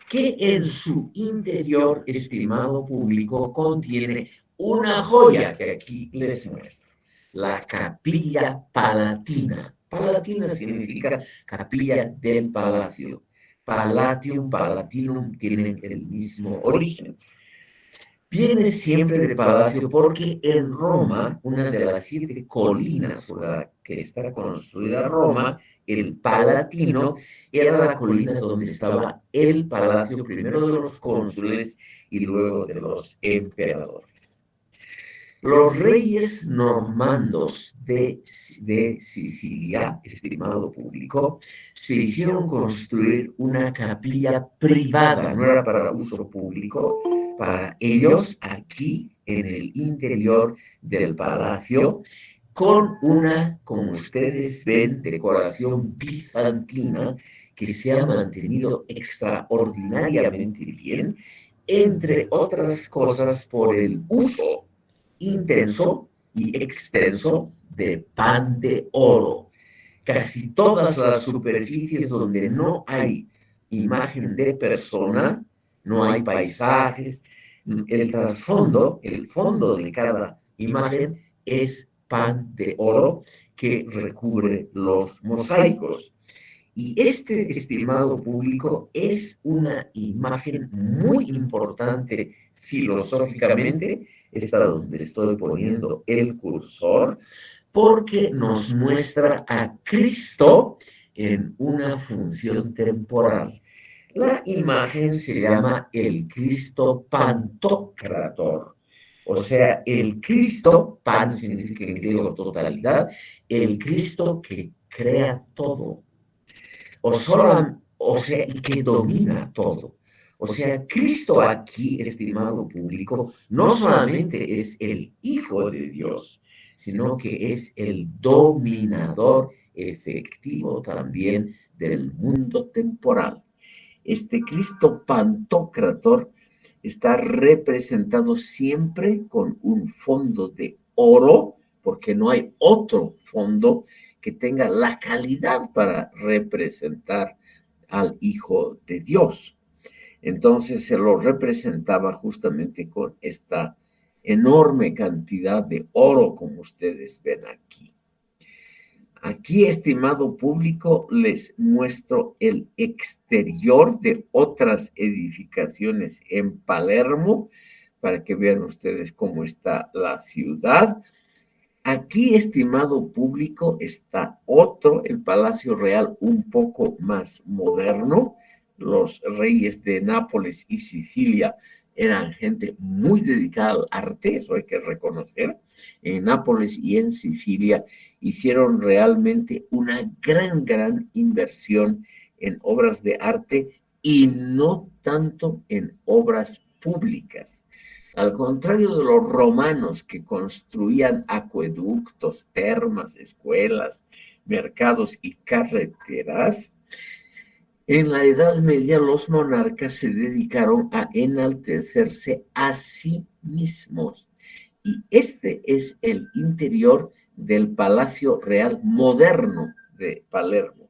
que en su interior, estimado público, contiene una joya que aquí les muestro, la Capilla Palatina. Palatina significa capilla del palacio. Palatium, Palatinum tienen el mismo origen. Viene siempre del palacio porque en Roma, una de las 7 colinas sobre la que está construida Roma, el Palatino, era la colina donde estaba el palacio primero de los cónsules y luego de los emperadores. Los reyes normandos de Sicilia, estimado público, se hicieron construir una capilla privada, no era para uso público, para ellos aquí en el interior del palacio, con una, como ustedes ven, decoración bizantina que se ha mantenido extraordinariamente bien, entre otras cosas por el uso intenso y extenso de pan de oro. Casi todas las superficies donde no hay imagen de persona, no hay paisajes, el trasfondo, el fondo de cada imagen es pan de oro que recubre los mosaicos. Y este, estimado público, es una imagen muy importante filosóficamente, está donde estoy poniendo el cursor, porque nos muestra a Cristo en una función temporal. La imagen se llama el Cristo Pantocrator, o sea, el Cristo, pan significa en griego totalidad, el Cristo que crea todo o sea, y que domina todo. O sea, Cristo aquí, estimado público, no solamente es el Hijo de Dios, sino que es el dominador efectivo también del mundo temporal. Este Cristo Pantocrator está representado siempre con un fondo de oro, porque no hay otro fondo que tenga la calidad para representar al Hijo de Dios. Entonces se lo representaba justamente con esta enorme cantidad de oro, como ustedes ven aquí. Aquí, estimado público, les muestro el exterior de otras edificaciones en Palermo para que vean ustedes cómo está la ciudad. Aquí, estimado público, está otro, el Palacio Real, un poco más moderno. Los reyes de Nápoles y Sicilia eran gente muy dedicada al arte, eso hay que reconocer. En Nápoles y en Sicilia hicieron realmente una gran inversión en obras de arte y no tanto en obras públicas. Al contrario de los romanos que construían acueductos, termas, escuelas, mercados y carreteras, en la Edad Media los monarcas se dedicaron a enaltecerse a sí mismos. Y este es el interior del Palacio Real moderno de Palermo,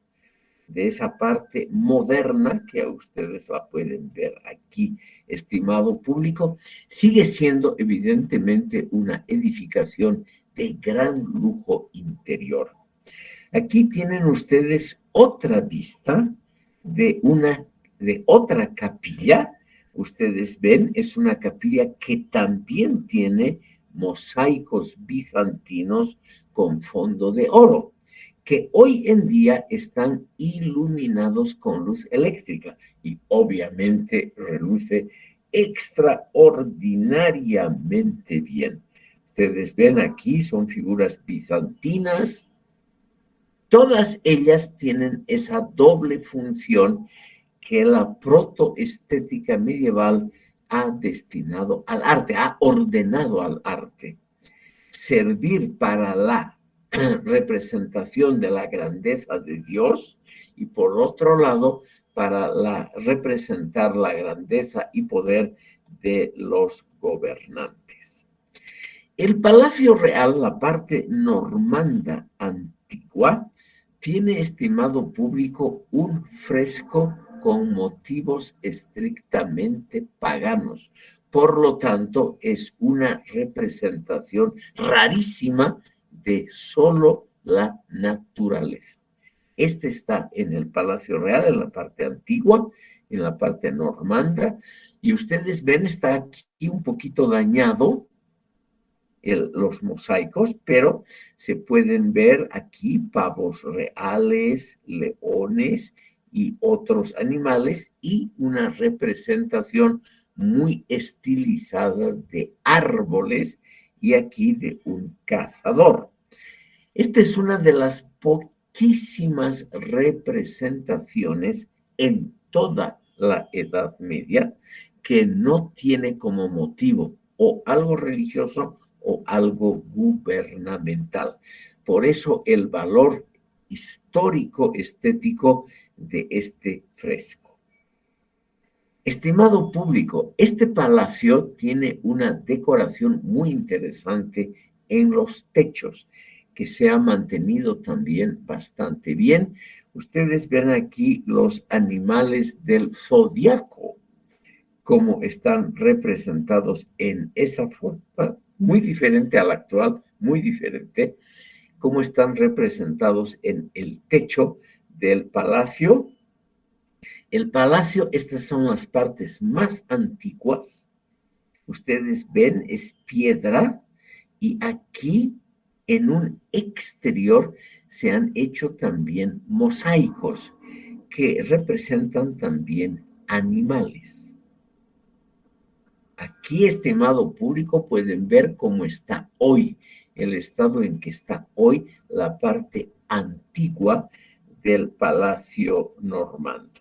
de esa parte moderna que a ustedes la pueden ver aquí, estimado público, sigue siendo evidentemente una edificación de gran lujo interior. Aquí tienen ustedes otra vista de otra capilla. Ustedes ven, es una capilla que también tiene mosaicos bizantinos con fondo de oro, que hoy en día están iluminados con luz eléctrica y obviamente reluce extraordinariamente bien. Ustedes ven aquí, son figuras bizantinas. Todas ellas tienen esa doble función que la protoestética medieval ha destinado al arte, ha ordenado al arte. servir para la representación de la grandeza de Dios y por otro lado para representar la grandeza y poder de los gobernantes. El Palacio Real, la parte normanda antigua, tiene, estimado público, un fresco con motivos estrictamente paganos. Por lo tanto, es una representación rarísima de solo la naturaleza. Este está en el Palacio Real, en la parte antigua, en la parte normanda, y ustedes ven, está aquí un poquito dañado los mosaicos, pero se pueden ver aquí pavos reales, leones y otros animales y una representación muy estilizada de árboles y aquí de un cazador. Esta es una de las poquísimas representaciones en toda la Edad Media que no tiene como motivo o algo religioso o algo gubernamental. Por eso el valor histórico, estético de este fresco. Estimado público, este palacio tiene una decoración muy interesante en los techos, que se ha mantenido también bastante bien. Ustedes ven aquí los animales del zodiaco, como están representados en esa forma, muy diferente a la actual, muy diferente, como están representados en el techo del palacio. El palacio, estas son las partes más antiguas. Ustedes ven, es piedra y aquí en un exterior se han hecho también mosaicos que representan también animales. Aquí, estimado público, pueden ver cómo está hoy, el estado en que está hoy la parte antigua del Palacio Normando.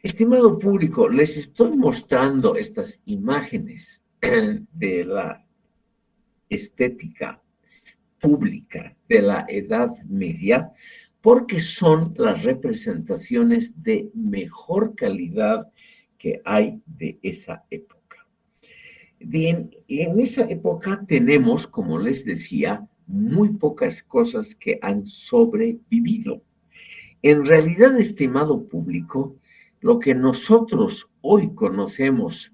Estimado público, les estoy mostrando estas imágenes de la estética pública de la Edad Media porque son las representaciones de mejor calidad que hay de esa época. En esa época tenemos, como les decía, muy pocas cosas que han sobrevivido. En realidad, estimado público, lo que nosotros hoy conocemos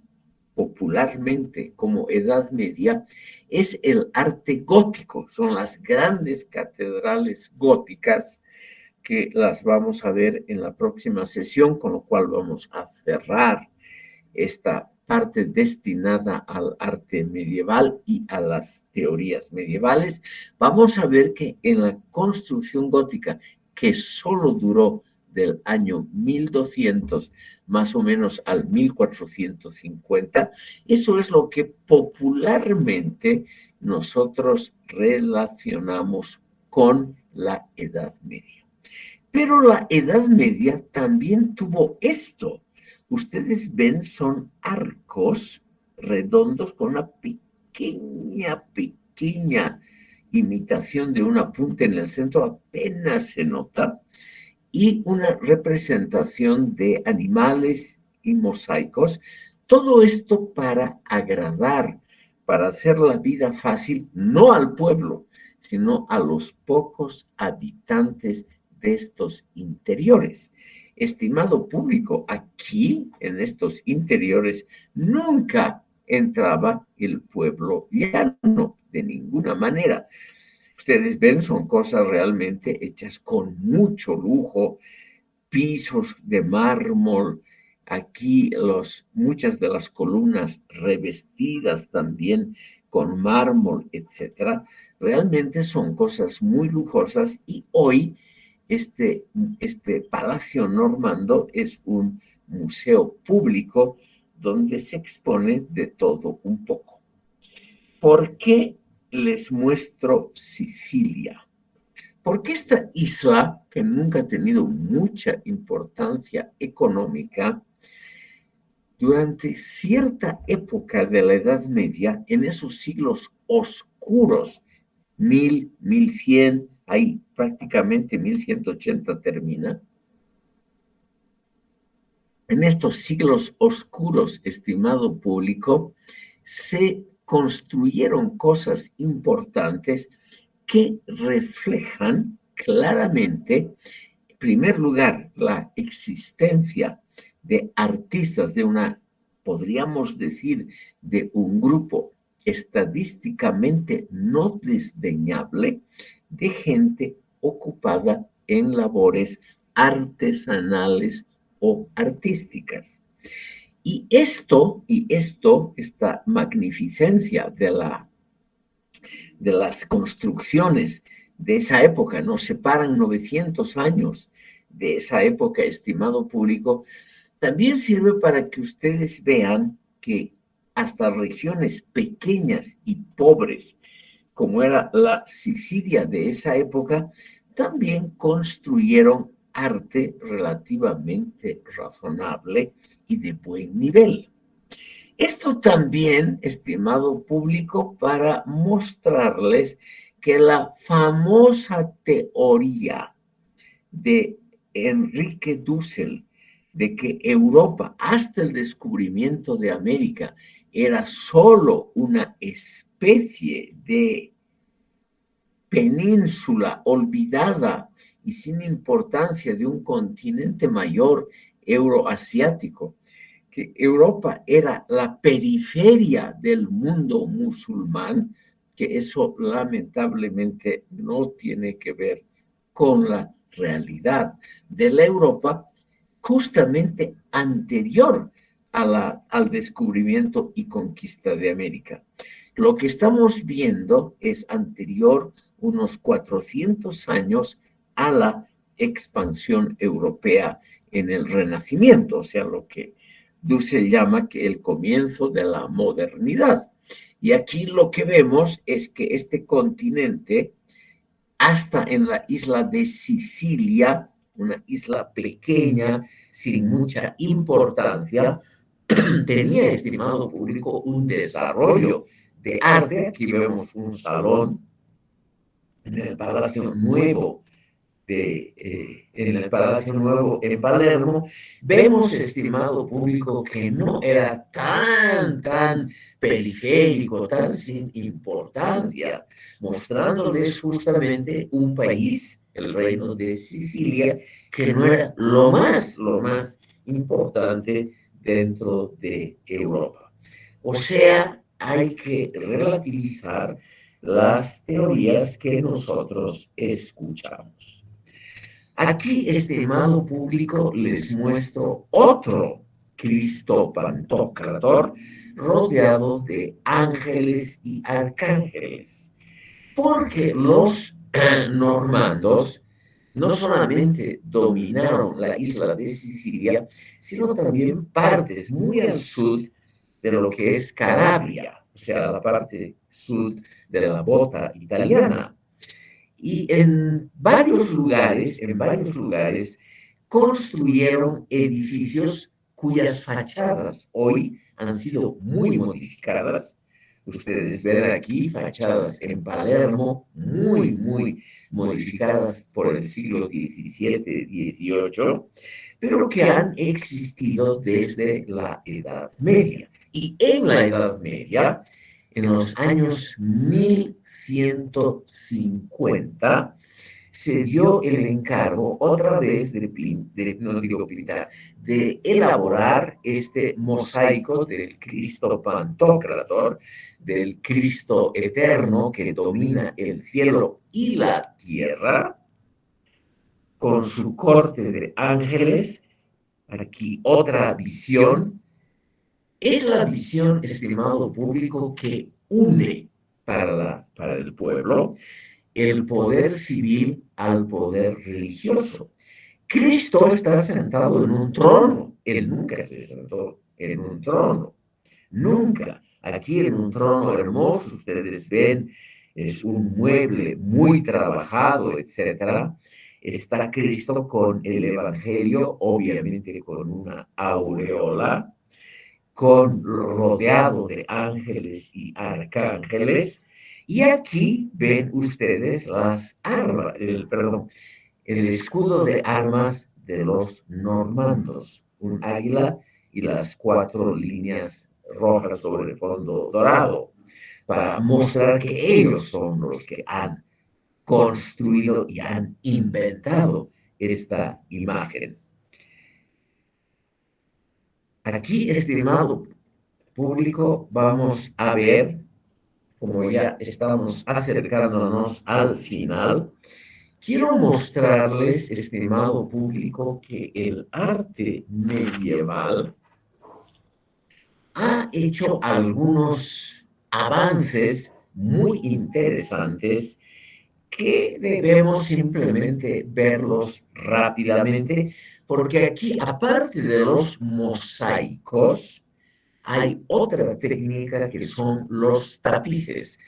popularmente como Edad Media es el arte gótico, son las grandes catedrales góticas que las vamos a ver en la próxima sesión, con lo cual vamos a cerrar esta parte destinada al arte medieval y a las teorías medievales. Vamos a ver que en la construcción gótica, que solo duró del año 1200 más o menos al 1450, eso es lo que popularmente nosotros relacionamos con la Edad Media. Pero la Edad Media también tuvo esto. Ustedes ven, son arcos redondos con una pequeña imitación de una punta en el centro, apenas se nota, y una representación de animales y mosaicos. Todo esto para agradar, para hacer la vida fácil, no al pueblo, sino a los pocos habitantes de estos interiores. Estimado público, aquí en estos interiores nunca entraba el pueblo llano, de ninguna manera. Ustedes ven, son cosas realmente hechas con mucho lujo, pisos de mármol, aquí muchas de las columnas revestidas también con mármol, etcétera. Realmente son cosas muy lujosas y hoy este Palacio Normando es un museo público donde se expone de todo un poco. ¿Por qué les muestro Sicilia? Porque esta isla, que nunca ha tenido mucha importancia económica, durante cierta época de la Edad Media, en esos siglos oscuros, 1000, 1100, ahí prácticamente 1180 termina. En estos siglos oscuros, estimado público, se construyeron cosas importantes que reflejan claramente, en primer lugar, la existencia de artistas de podríamos decir, de un grupo estadísticamente no desdeñable de gente ocupada en labores artesanales o artísticas. Esta magnificencia de las construcciones de esa época, nos separan 900 años de esa época, estimado público, también sirve para que ustedes vean que hasta regiones pequeñas y pobres, como era la Sicilia de esa época, también construyeron arte relativamente razonable y de buen nivel. Esto también, estimado público, para mostrarles que la famosa teoría de Enrique Dussel de que Europa, hasta el descubrimiento de América, era solo una especie de península olvidada y sin importancia de un continente mayor euroasiático, que Europa era la periferia del mundo musulmán, que eso lamentablemente no tiene que ver con la realidad de la Europa justamente anterior al descubrimiento y conquista de América. Lo que estamos viendo es anterior unos 400 años a la expansión europea en el Renacimiento, o sea, lo que Dussel llama que el comienzo de la modernidad. Y aquí lo que vemos es que este continente, hasta en la isla de Sicilia, una isla pequeña, sin mucha importancia, tenía, estimado público, un desarrollo de arte. Aquí vemos un salón en el Palacio Nuevo en el Palacio Nuevo en Palermo. Vemos, estimado público, que no era tan periférico, tan sin importancia, mostrándoles justamente un país, el Reino de Sicilia, que no era lo más importante dentro de Europa. O sea, hay que relativizar las teorías que nosotros escuchamos. Aquí, estimado público, les muestro otro Cristo Pantocrator rodeado de ángeles y arcángeles, porque los normandos no solamente dominaron la isla de Sicilia, sino también partes muy al sur de lo que es Calabria, o sea, la parte sur de la bota italiana. Y en varios lugares construyeron edificios cuyas fachadas hoy han sido muy modificadas. Ustedes ven aquí fachadas en Palermo muy modificadas por el siglo XVII, XVIII, pero que han existido desde la Edad Media. Y en la Edad Media, en los años 1150, se dio el encargo otra vez de elaborar este mosaico del Cristo Pantocrator, del Cristo eterno que domina el cielo y la tierra, con su corte de ángeles. Aquí otra visión. Es la visión, estimado público, que une para el pueblo el poder civil al poder religioso. Cristo está sentado en un trono. Él nunca se sentó en un trono. Nunca. Aquí en un trono hermoso, ustedes ven, es un mueble muy trabajado, etc. Está Cristo con el Evangelio, obviamente con una aureola, rodeado de ángeles y arcángeles, Y aquí ven ustedes las armas, el escudo de armas de los normandos, un águila y las 4 líneas rojas sobre fondo dorado, para mostrar que ellos son los que han construido y han inventado esta imagen. Aquí, estimado público, vamos a ver, como ya estamos acercándonos al final, quiero mostrarles, estimado público, que el arte medieval ha hecho algunos avances muy interesantes que debemos simplemente verlos rápidamente, porque aquí, aparte de los mosaicos, hay otra técnica que son los tapices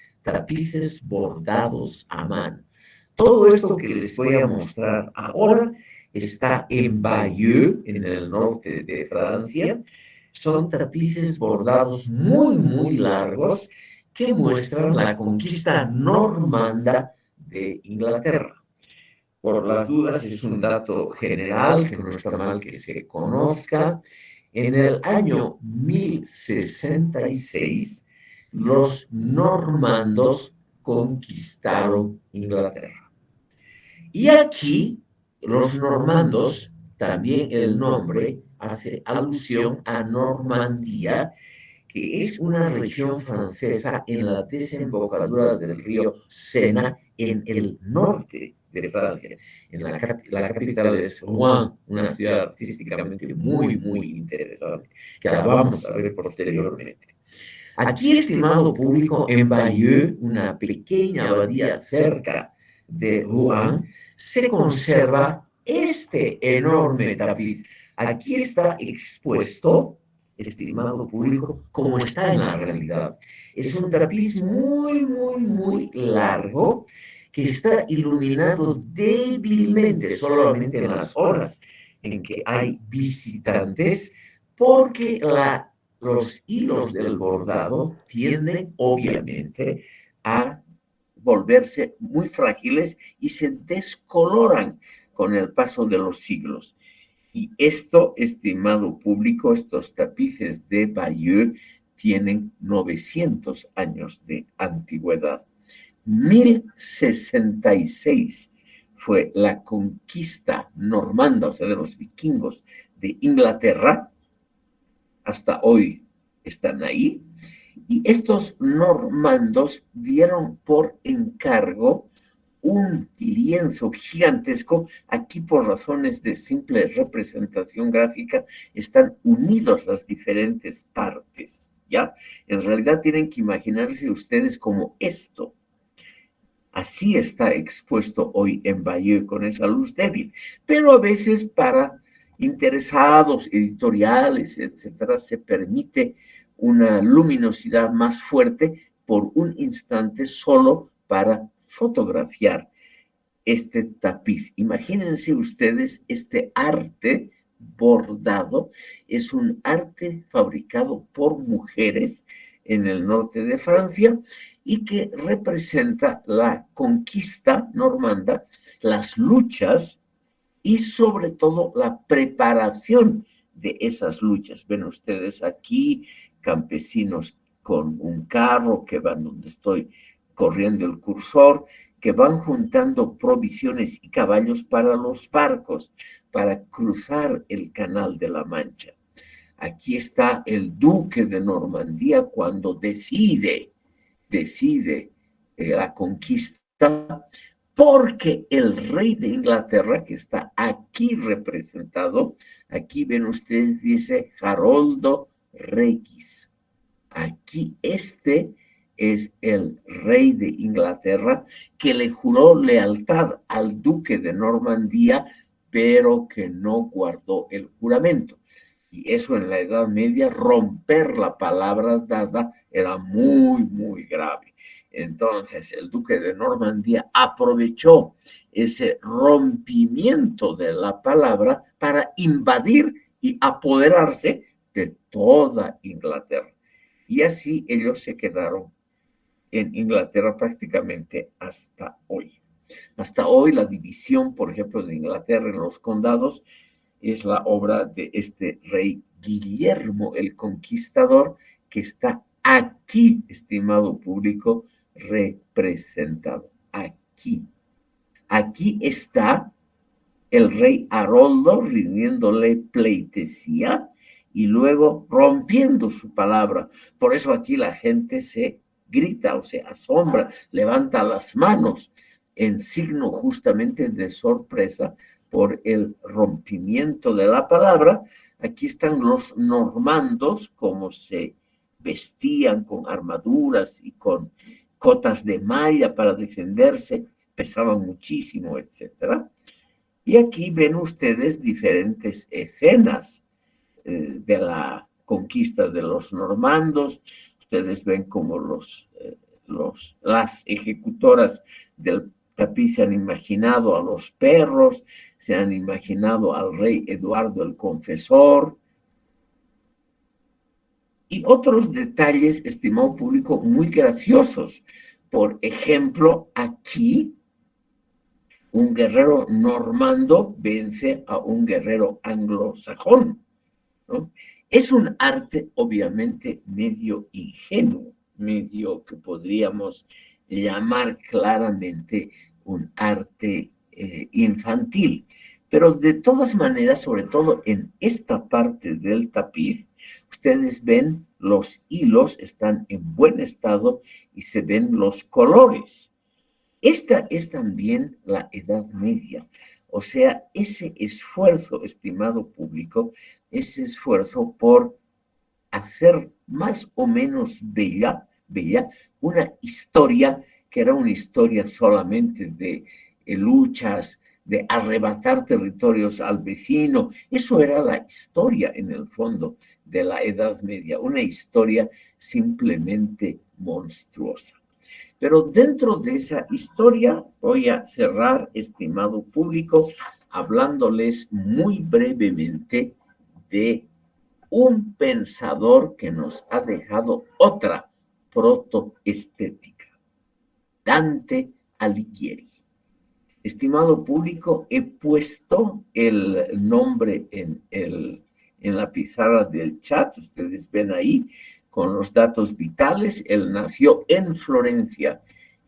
bordados a mano. Todo esto que les voy a mostrar ahora está en Bayeux, en el norte de Francia. Son tapices bordados muy, muy largos que muestran la conquista normanda de Inglaterra. Por las dudas, es un dato general que no está mal que se conozca. En el año 1066, los normandos conquistaron Inglaterra. Y aquí, los normandos, también el nombre hace alusión a Normandía, que es una región francesa en la desembocadura del río Sena en el norte de Francia. La capital es Rouen, una ciudad artísticamente muy, muy interesante, que la vamos a ver posteriormente. Aquí, estimado público, en Bayeux, una pequeña abadía cerca de Rouen, se conserva este enorme tapiz. Aquí está expuesto, estimado público, como está en la realidad. Es un tapiz muy, muy, muy largo que está iluminado débilmente solamente en las horas en que hay visitantes, porque los hilos del bordado tienden obviamente a volverse muy frágiles y se descoloran con el paso de los siglos. Y esto, estimado público, estos tapices de Bayeux tienen 900 años de antigüedad. 1066 fue la conquista normanda, o sea, de los vikingos de Inglaterra. Hasta hoy están ahí. Y estos normandos dieron por encargo un lienzo gigantesco. Aquí, por razones de simple representación gráfica, están unidos las diferentes partes, ¿ya? En realidad tienen que imaginarse ustedes como esto. Así está expuesto hoy en Bayeux con esa luz débil, pero a veces para interesados, editoriales, etcétera, se permite una luminosidad más fuerte por un instante solo para fotografiar este tapiz. Imagínense ustedes este arte bordado, es un arte fabricado por mujeres en el norte de Francia y que representa la conquista normanda, las luchas y sobre todo la preparación de esas luchas. Ven ustedes aquí campesinos con un carro que van donde estoy corriendo el cursor, que van juntando provisiones y caballos para los barcos, para cruzar el Canal de la Mancha. Aquí está el duque de Normandía cuando decide la conquista, porque el rey de Inglaterra, que está aquí representado, aquí ven ustedes, dice Haroldo Regis. Aquí este es el rey de Inglaterra que le juró lealtad al duque de Normandía, pero que no guardó el juramento. Y eso en la Edad Media, romper la palabra dada era muy, muy grave. Entonces el duque de Normandía aprovechó ese rompimiento de la palabra para invadir y apoderarse de toda Inglaterra. Y así ellos se quedaron en Inglaterra prácticamente hasta hoy. Hasta hoy la división, por ejemplo, de Inglaterra en los condados es la obra de este rey Guillermo el Conquistador, que está aquí, estimado público, representado. Aquí. Aquí está el rey Haroldo rindiéndole pleitesía y luego rompiendo su palabra. Por eso aquí la gente se grita o se asombra, levanta las manos en signo justamente de sorpresa por el rompimiento de la palabra. Aquí están los normandos, como se vestían con armaduras y con cotas de malla para defenderse, pesaban muchísimo, etcétera. Y aquí ven ustedes diferentes escenas de la conquista de los normandos. Ustedes ven como las ejecutoras del tapiz se han imaginado a los perros, se han imaginado al rey Eduardo el Confesor. Y otros detalles, estimado público, muy graciosos. Por ejemplo, aquí un guerrero normando vence a un guerrero anglosajón, ¿no? Es un arte obviamente medio ingenuo, medio que podríamos llamar claramente un arte infantil, pero de todas maneras, sobre todo en esta parte del tapiz, ustedes ven los hilos, están en buen estado y se ven los colores. Esta es también la Edad Media, o sea, ese esfuerzo, estimado público, ese esfuerzo por hacer más o menos bella una historia que era una historia solamente de luchas, de arrebatar territorios al vecino. Eso era la historia en el fondo de la Edad Media, una historia simplemente monstruosa. Pero dentro de esa historia voy a cerrar, estimado público, hablándoles muy brevemente de un pensador que nos ha dejado otra protoestética, Dante Alighieri. Estimado público, he puesto el nombre en la pizarra del chat, ustedes ven ahí, con los datos vitales. Él nació en Florencia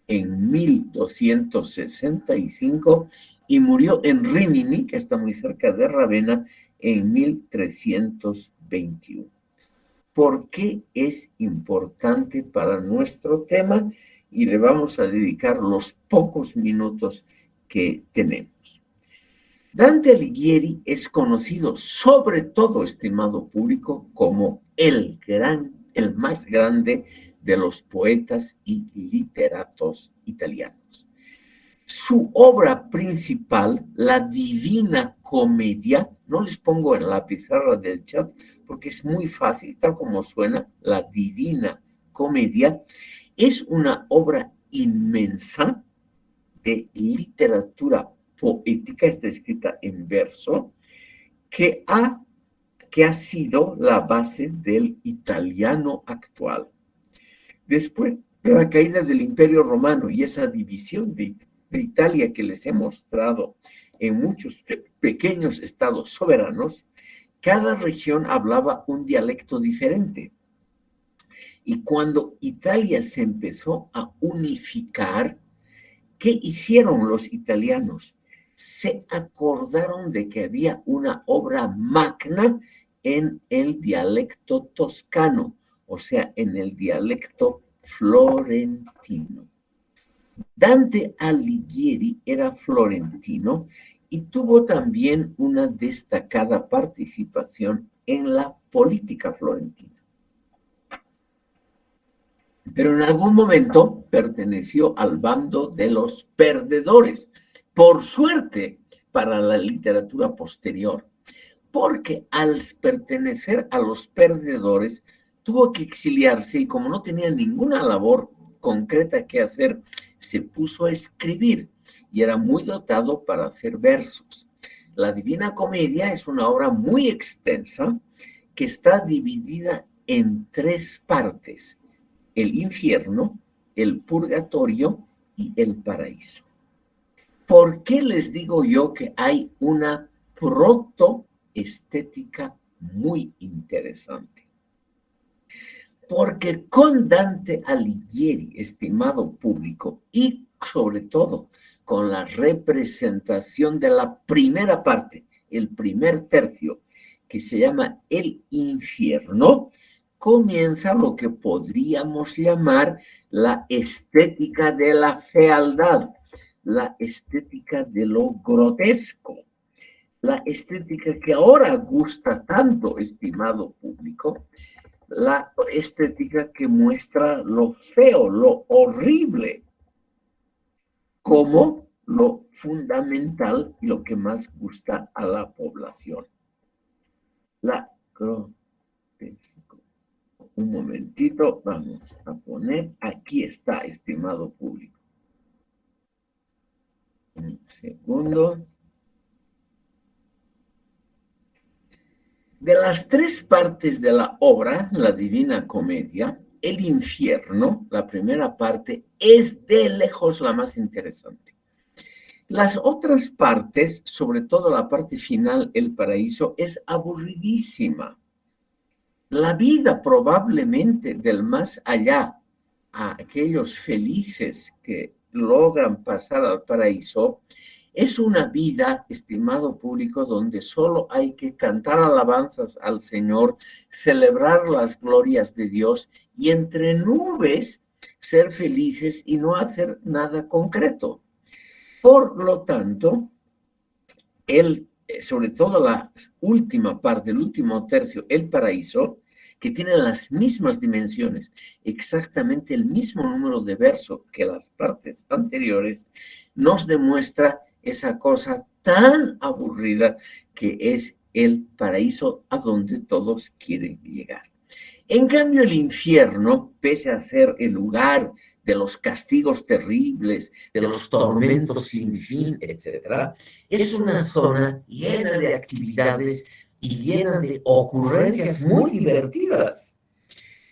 en 1265 y murió en Rímini, que está muy cerca de Ravenna, en 1321. ¿Por qué es importante para nuestro tema? Y le vamos a dedicar los pocos minutos que tenemos. Dante Alighieri es conocido sobre todo, estimado público, como el más grande de los poetas y literatos italianos. Su obra principal, la Divina Comedia, no les pongo en la pizarra del chat porque es muy fácil, tal como suena, la Divina Comedia, es una obra inmensa de literatura poética, está escrita en verso, que ha sido la base del italiano actual. Después de la caída del Imperio Romano y esa división de Italia que les he mostrado en muchos pequeños estados soberanos, cada región hablaba un dialecto diferente. Y cuando Italia se empezó a unificar, ¿qué hicieron los italianos? Se acordaron de que había una obra magna en el dialecto toscano, o sea, en el dialecto florentino. Dante Alighieri era florentino y tuvo también una destacada participación en la política florentina. Pero en algún momento perteneció al bando de los perdedores, por suerte para la literatura posterior, porque al pertenecer a los perdedores tuvo que exiliarse y como no tenía ninguna labor concreta que hacer, se puso a escribir y era muy dotado para hacer versos. La Divina Comedia es una obra muy extensa que está dividida en 3 partes: el infierno, el purgatorio y el paraíso. ¿Por qué les digo yo que hay una protoestética muy interesante? Porque con Dante Alighieri, estimado público, y sobre todo con la representación de la primera parte, el primer tercio, que se llama el infierno, comienza lo que podríamos llamar la estética de la fealdad, la estética de lo grotesco, la estética que ahora gusta tanto, estimado público, la estética que muestra lo feo, lo horrible, como lo fundamental y lo que más gusta a la población. La grotesco. Un momentito, vamos a poner, aquí está, estimado público. Un segundo. De las tres partes de la obra, la Divina Comedia, el infierno, la primera parte, es de lejos la más interesante. Las otras partes, sobre todo la parte final, el paraíso, es aburridísima. La vida probablemente del más allá, a aquellos felices que logran pasar al paraíso, es una vida, estimado público, donde solo hay que cantar alabanzas al Señor, celebrar las glorias de Dios y entre nubes ser felices y no hacer nada concreto. Por lo tanto, sobre todo la última parte, el último tercio, el paraíso, que tiene las mismas dimensiones, exactamente el mismo número de verso que las partes anteriores, nos demuestra esa cosa tan aburrida que es el paraíso a donde todos quieren llegar. En cambio, el infierno, pese a ser el lugar de los castigos terribles, de los tormentos sin fin, etc., es una zona llena de actividades y llena de ocurrencias muy divertidas.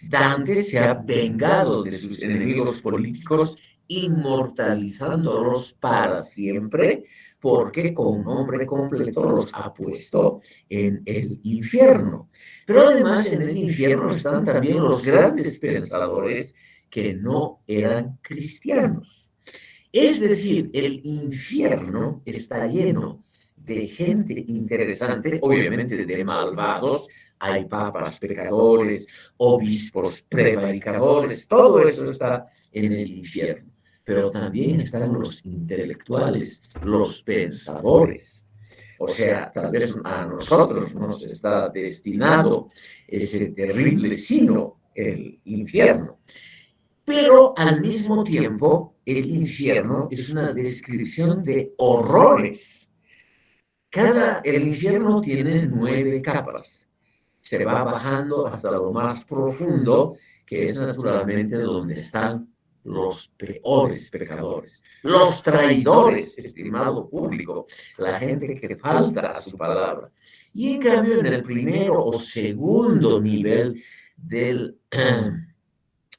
Dante se ha vengado de sus enemigos políticos, inmortalizándolos para siempre, porque con nombre completo los ha puesto en el infierno. Pero además en el infierno están también los grandes pensadores que no eran cristianos. Es decir, el infierno está lleno de gente interesante, obviamente de malvados, hay papas pecadores, obispos prevaricadores, todo eso está en el infierno. Pero también están los intelectuales, los pensadores. O sea, tal vez a nosotros nos está destinado ese terrible sino, el infierno. Pero al mismo tiempo, el infierno es una descripción de horrores. El infierno tiene 9 capas. Se va bajando hasta lo más profundo, que es naturalmente donde están los peores pecadores, los traidores, estimado público, la gente que falta a su palabra. Y en cambio, en el primero o segundo nivel del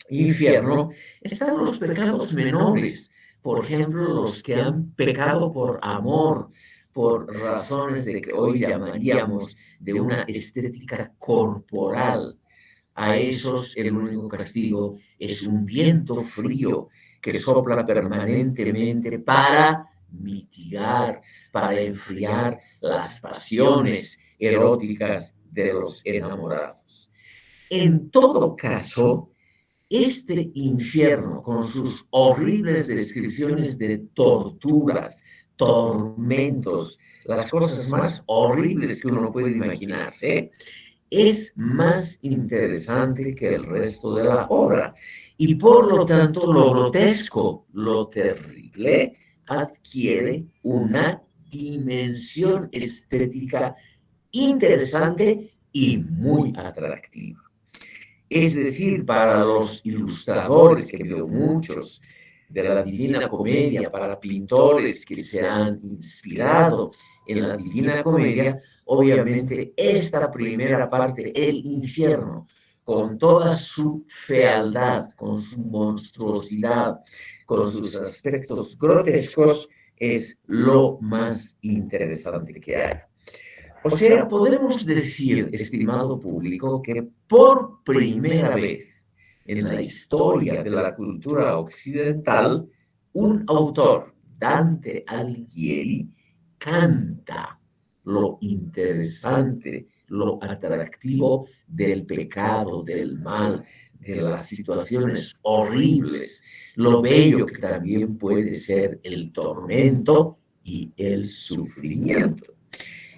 infierno están los pecados menores, por ejemplo, los que han pecado por amor, por razones de que hoy llamaríamos de una estética corporal. A esos el único castigo es un viento frío que sopla permanentemente para mitigar, para enfriar las pasiones eróticas de los enamorados. En todo caso, este infierno, con sus horribles descripciones de torturas, tormentos, las cosas más horribles que uno puede imaginarse, es más interesante que el resto de la obra. Y por lo tanto, lo grotesco, lo terrible, adquiere una dimensión estética interesante y muy atractiva. Es decir, para los ilustradores, que veo muchos, de la Divina Comedia, para pintores que se han inspirado en la Divina Comedia, obviamente esta primera parte, el infierno, con toda su fealdad, con su monstruosidad, con sus aspectos grotescos, es lo más interesante que hay. O sea, podemos decir, estimado público, que por primera vez en la historia de la cultura occidental, un autor, Dante Alighieri, canta lo interesante, lo atractivo del pecado, del mal, de las situaciones horribles, lo bello que también puede ser el tormento y el sufrimiento.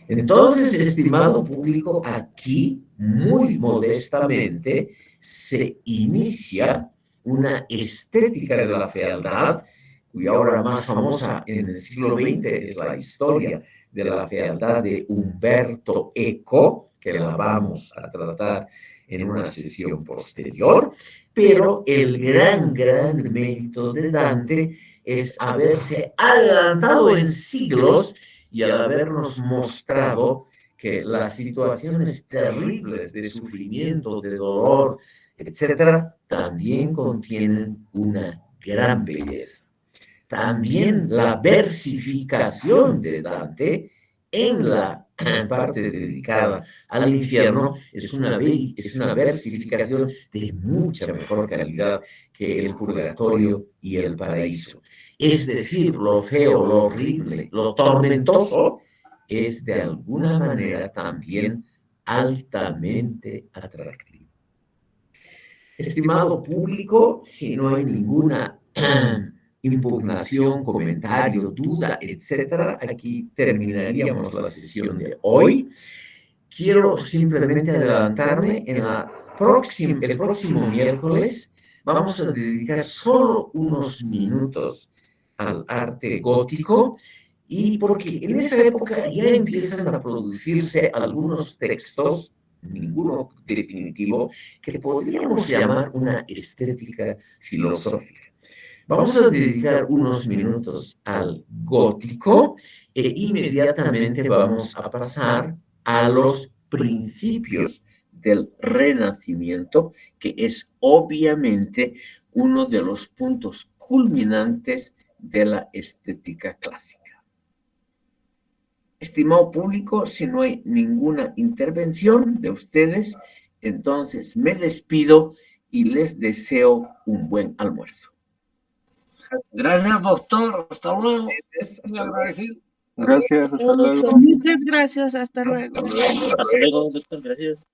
Entonces, estimado público, aquí muy modestamente se inicia una estética de la fealdad, cuya obra más famosa en el siglo XX es la historia de la fealdad de Umberto Eco, que la vamos a tratar en una sesión posterior, pero el gran mérito de Dante es haberse adelantado en siglos y al habernos mostrado que las situaciones terribles de sufrimiento, de dolor, etcétera, también contienen una gran belleza. También la versificación de Dante en la parte dedicada al infierno es una versificación de mucha mejor calidad que el purgatorio y el paraíso. Es decir, lo feo, lo horrible, lo tormentoso es de alguna manera también altamente atractivo. Estimado público, si no hay ninguna impugnación, comentario, duda, etcétera, aquí terminaríamos la sesión de hoy. Quiero simplemente adelantarme en el próximo miércoles vamos a dedicar solo unos minutos al arte gótico y porque en esa época ya empiezan a producirse algunos textos, ninguno definitivo, que podríamos llamar una estética filosófica. Vamos a dedicar unos minutos al gótico e inmediatamente vamos a pasar a los principios del Renacimiento, que es obviamente uno de los puntos culminantes de la estética clásica. Estimado público, si no hay ninguna intervención de ustedes, entonces me despido y les deseo un buen almuerzo. Gracias, doctor. Hasta luego. Muy agradecido. Gracias, hasta luego. Muchas gracias, hasta luego. Hasta luego, doctor. Gracias.